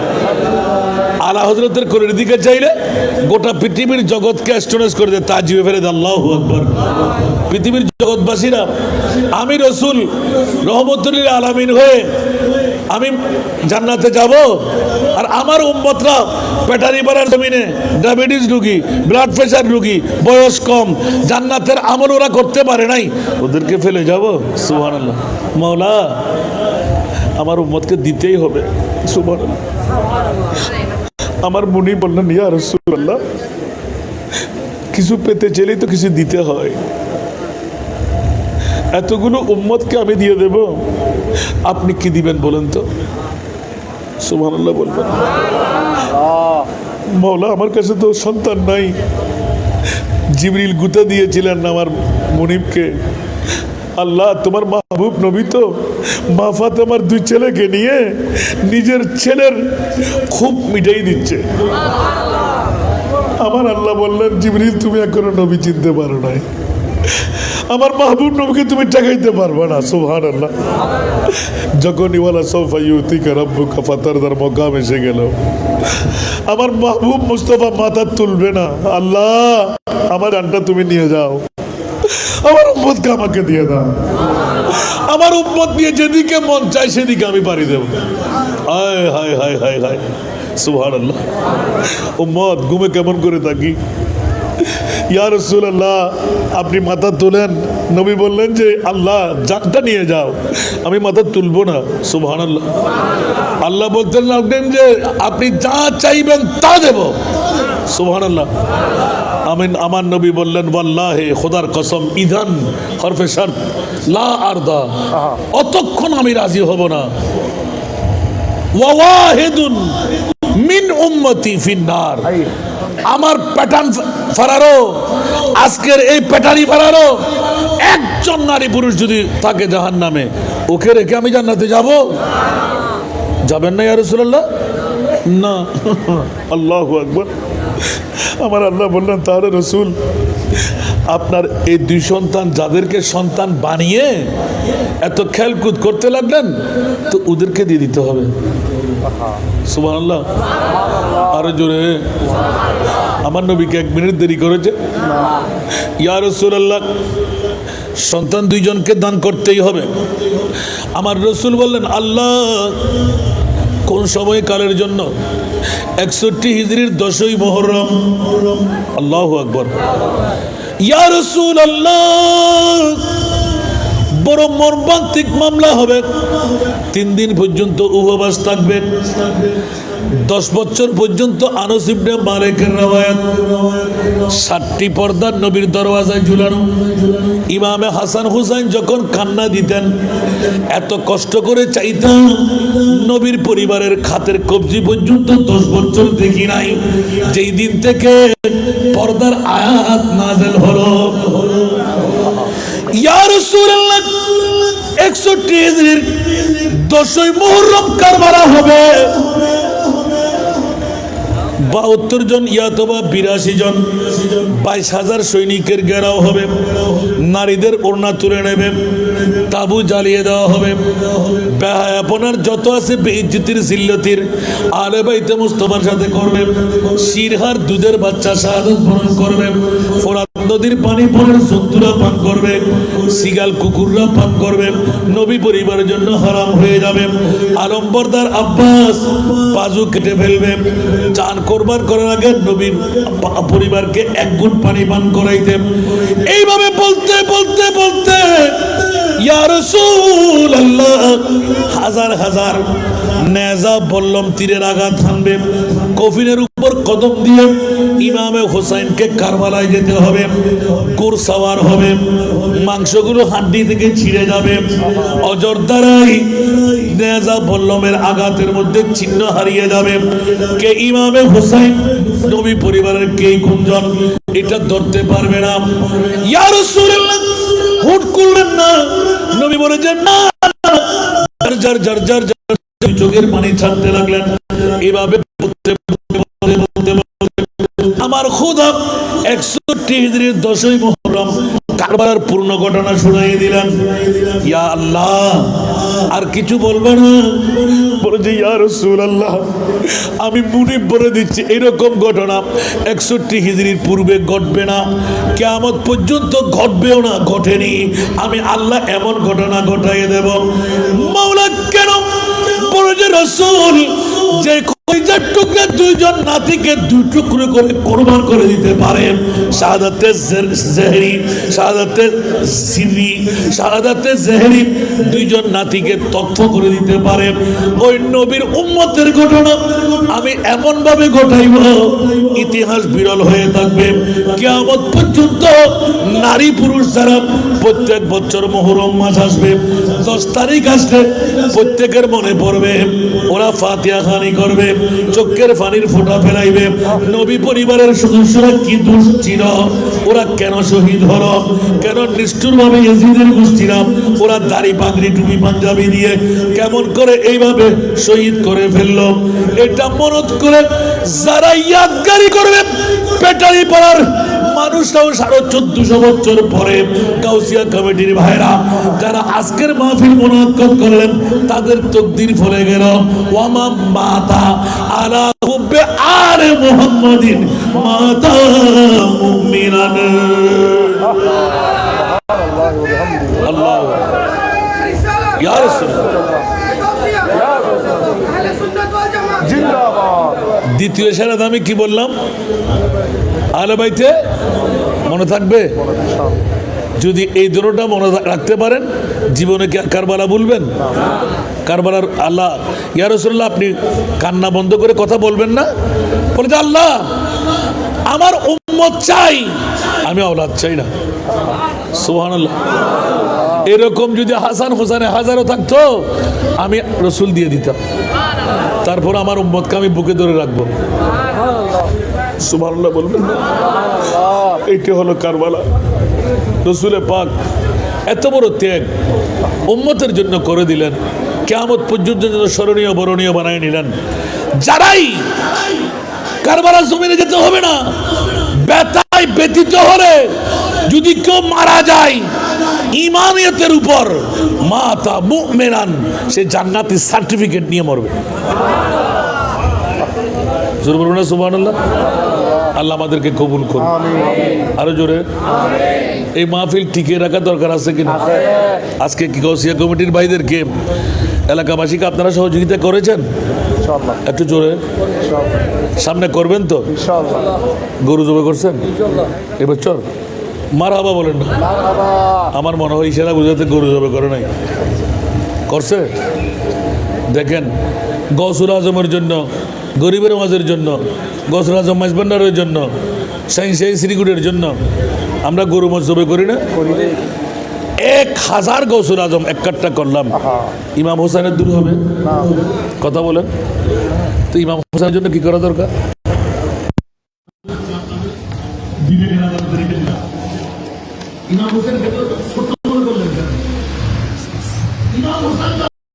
আলা হযরতের কোলের দিকে চাইলে গোটা পৃথিবীর জগৎকে অ্যাস্টনিশ করে দেয়, তাজিবে ফেলে দেয়। আল্লাহু আকবার। পৃথিবীর জগৎবাসীরা আমি রাসূল রহমতুল লিল আলামিন হয়ে আমি জান্নাতে যাব, আর আমার উম্মতরা পেটারিপাড়ার জমিনে ডায়াবেটিস রোগী, ব্লাড প্রেশার রোগী, বয়স কম, জান্নাতের আমল ওরা করতে পারে নাই, ওদেরকে ফেলে যাব? সুবহানাল্লাহ। মাওলা আমার উম্মতকে দিতেই হবে। সুবহানাল্লাহ। আমার মুনি বললেন, ইয়া রাসূলুল্লাহ, কিছু পেতে চাইলেই তো কিছু দিতে হয়, এতগুলো উম্মতকে আমি দিয়ে দেব, আপনি কি দিবেন বলেন তো? সুবহানাল্লাহ বলবেন। মওলা, আমার কাছে তো সন্তান নাই। জিবরিল গুতা দিয়েছিলেন আমার মুনিবকে, আল্লাহ তোমার মাহবুব নবী তো মা ফাতেমার 2 ছেলেকে নিয়ে নিজের ছেলের খুব মিটাই দিচ্ছে। আমার আল্লাহ বললেন, জিবরিল তুমি এখনো নবী চিনতে পারো নাই, আমার মাহবুব নবীকে তুমি টাকাইতে পারবে না। সুবহানাল্লাহ। যখনই ওয়ালা সাউফা ইউতিকা রাব্বুকা ফাতারদার মকাম এসে গেল, আমার মাহবুব মুস্তাফা মাথা তুলবে না, আল্লাহ আমার জানটা তুমি নিয়ে যাও, আমার উম্মতকে আমাকে দিয়ে দাও, আমার উম্মত নিয়ে যেদিকে মন চায় সেদিকে আমি পাড়ি দেব। হায় হায় হায় হায় হায়, সুবহানাল্লাহ। উম্মত ঘুমে কেমন করে থাকি? ইয়া রাসূলুল্লাহ, আপনি মাথা তোলেন। নবী বললেন যে আল্লাহ জানটা নিয়ে যাও, আমি মাথা তুলবো না। সুবহানাল্লাহ। আল্লাহ বলতেন লাগলেন যে আপনি যা চাইবেন তা দেব। সুবহানাল্লাহ। আমিন। আমার নবী বললেন, ওয়াল্লাহি, খোদার কসম, ইধান হরফে শর্ত, লা আরদা, অতক্ষণ আমি রাজি হব না। ওয়া ওয়াহিদুন মিন উম্মতি ফিন্নার, আমার প্যাটার্ন ফারারো, আজকের এই প্যাটারি ফারারো একজন নারী পুরুষ যদি থাকে জাহান্নামে, ওকে রেখে আমি জান্নাতে যাব? যাবেন না ইয়া রাসূলুল্লাহ? না। আল্লাহু আকবার। আমার আল্লাহ বললেন, তাহলে রসুল আপনার এই 2 সন্তান যাদেরকে সন্তান বানিয়ে এত খেলকুদ করতে লাগলেন, তো ওদেরকে দিয়ে দিতে হবে। সুবহানাল্লাহ। আরো জোরে। আমার নবীকে 1 মিনিট দেরি করেছে? ইয়া রাসূলুল্লাহ, সন্তান 2 জনকে দান করতেই হবে। আমার রসুল বললেন, আল্লাহ কোন সময় কালের জন্য? 61 হিজরির 10ই মুহররম। আল্লাহু আকবার। ইয়া রাসূলুল্লাহ, বড় মর্মান্তিক মামলা হবে। 3 দিন পর্যন্ত উপবাস থাকবে। 10 বছর পর্যন্ত আনাস ইবনে মালিকের রওয়ায়াত, 7টি পর্দা নবীর দরওয়াজায় ঝুলানো। ইমামে হাসান হুসাইন যখন কান্না দিতেন, এত কষ্ট করে চাইতেন, নবীর পরিবারের খাতের কবজি পর্যন্ত 10 বছর দেখি নাই। যেই দিন থেকে পর্দার আয়াত নাযিল হলো, ইয়া রাসূলুল্লাহ 61 হিজরির 10ই মুহররম কারবালা হবে। 72 জন ইয়াতবা 82 জন, 22,000 সৈনিকের ঘেরাও হবে। নারীদের ওড়না তুলে নেবে, তাবু জ্বালিয়ে দেওয়া হবে। বেহায়াপনার যত আছে বেইজ্জতির জিল্লতির আলে বাইতে মুস্তাফার সাথে করবে। শিরহার দুধের বাচ্চা শাহাদাত বরণ করবে। ফোরাত নদীর পানি পরের জন্তুরা পান করবে, সিগাল কুকুররা পান করবে। নবী পরিবারের জন্য হারাম হয়ে যাবে। আলমবরদার আব্বাস বাজু কেটে ফেলবে। চান কোরবান করার আগে নবীর পরিবারকে 1 গুণ পানি পান করাইতে। এইভাবে বলতে বলতে বলতে ইয়া রাসূলুল্লাহ, হাজার হাজার নেজা বল্লম তীরের আঘাত হানবে। কফিনের উপর কদম দিয়ে ইমামে হোসাইনকে কারবালায় যেতে হবে। ঘোড় সাওয়ার হবে, মাংসগুলো হাড্ডি থেকে ছিঁড়ে যাবে। অজর দ্বারাই নেজা বল্লমের আঘাতের মধ্যে চিহ্ন হারিয়ে যাবে। কে ইমামে হোসাইন, নবী পরিবারের কে গুঞ্জন, এটা ধরতে পারবে না। ইয়া রাসূলুল্লাহ, হুট করলেন না। নবী বলেছেন, না, জার জার জার জার চোখের পানি ছাড়তে লাগলেন। এভাবে আমার খোদা 61 হিজরির 10ই মুহররম কারবালার পূর্ণ ঘটনা শুনাই দিলেন। ইয়া আল্লাহ, আর কিছু বলবে না? বলে যে ইয়া রাসূলুল্লাহ, আমি মুনিব বলে দিচ্ছি, এরকম ঘটনা 61 হিজরির পূর্বে ঘটবে না, কিয়ামত পর্যন্ত ঘটবেও না, ঘটেনি। আমি আল্লাহ এমন ঘটনা ঘটাইয়ে দেব। মাওলা কেন বলে যে রাসূল, যে কলিজার টুকরা 2 জন দুইজন নাতিকে দুই টুকরো করে কোরবান করে দিতে পারে, শাহাদাতে জেহরি, শাহাদাতে সিরি, শাহাদাতে জেহরি, দুইজন নাতিকে তক্ফ করে দিতে পারে, ওই নবীর উম্মতের ঘটনা আমি এমন ভাবে ঘটাইব ইতিহাস বিরল হয়ে থাকবে। কিয়ামত পর্যন্ত নারী পুরুষ যারা প্রত্যেক বছর মুহররম মাস আসবে, 10 তারিখ আসলে প্রত্যেকের মনে পড়বে, ওরা ফাতিহা খানি করবে, চোখের পানির ফোঁটা ফেলাইবে। নবী পরিবারের সদস্যরা কি দোষ ছিল, ওরা কেন শহীদ হলো, কেন নিষ্ঠুরভাবে ইয়াজিদের গোষ্ঠীরা ওরা দাড়ি পাগড়ি টুপি পাঞ্জাবি দিয়ে কেমন করে এইভাবে শহীদ করে ফেললো, এটা মনত করে যারা ইয়াদগারি করবে, পেটারি পাড়ার মানুষরাও 1450 বছর পরে গাউসিয়া কমিটির ভাইরা যারা আজকের মাহফিল মুনাক্কাদ করলেন, তাদের তকদির ফলে গেল ওয়ামা মাতা আলা হুব্বে আলে মুহাম্মাদিন মাতা মুমিনান। আল্লাহ ইয়া রাসূলুল্লাহ। দ্বিতীয় সারাত আমি কি বললাম? আহলে বাইতে মনে থাকবে। যদি এই দুটোটা মনে রাখতে পারেন, জীবনে কি আর কারবালা ভুলবেন? কারবালার আল্লাহ, ইয়া রাসূলুল্লাহ আপনি কান্না বন্ধ করে কথা বলবেন না, বলে যে আল্লাহ আমার উম্মত চাই, আমি আওলাদ চাই না। সুবহানাল্লাহ। এরকম যদি হাসান হোসেনে হাজারও থাকতো আমি রসুল দিয়ে দিতাম, তারপর আমার উম্মতকে আমি বুকে ধরে রাখবো। সুবহানাল্লাহ বলবেন না? এইটা হলো কারবালা। রসুলে পাক এত বড় ত্যাগ উম্মতের জন্য করে দিলেন, কিয়ামত পর্যন্ত স্মরণীয় বরণীয় বানায় নিলেন। যারাই কারবালা জমিনে যেতে হবে না, ব্যথায় ব্যথিত হলে যদি কেউ মারা যায় ইমানিয়তের উপর, মাতা মুমিনান, সে জান্নাতি সার্টিফিকেট নিয়ে মরবে। জোরে বলুন না সুবহানাল্লাহ। আল্লাহ আমাদেরকে কবুল করুন। আরো জোরে। এই মাহফিল টিকিয়ে রাখা দরকার আছে কিনা? আজকে কি গাউসিয়া কমিটির ভাইদেরকে এলাকাবাসীকে আপনারা সহযোগিতা করেছেন? একটু জোরে সামনে করবেন তো? গরু জবাই করছেন এবছর? মারহাবা বলেন না। আমার মনে হয় ইশারা বুঝাতে গরু জবাই করে নাই, করছে। দেখেন, গৌসুল আজমের জন্য, গরিবের মাঝের জন্য, গৌসুল আজম মাইজবান্ডারের জন্য, শাহী শ্রীগুড়ের জন্য আমরা গরু মাছ জবাই করি না? 1000 গৌসুল আজম একটা করলাম, ইমাম হোসেনের দূর হবে? কথা বলেন তো। ইমাম হোসেনের জন্য কি করা দরকার? ইমাম হোসেন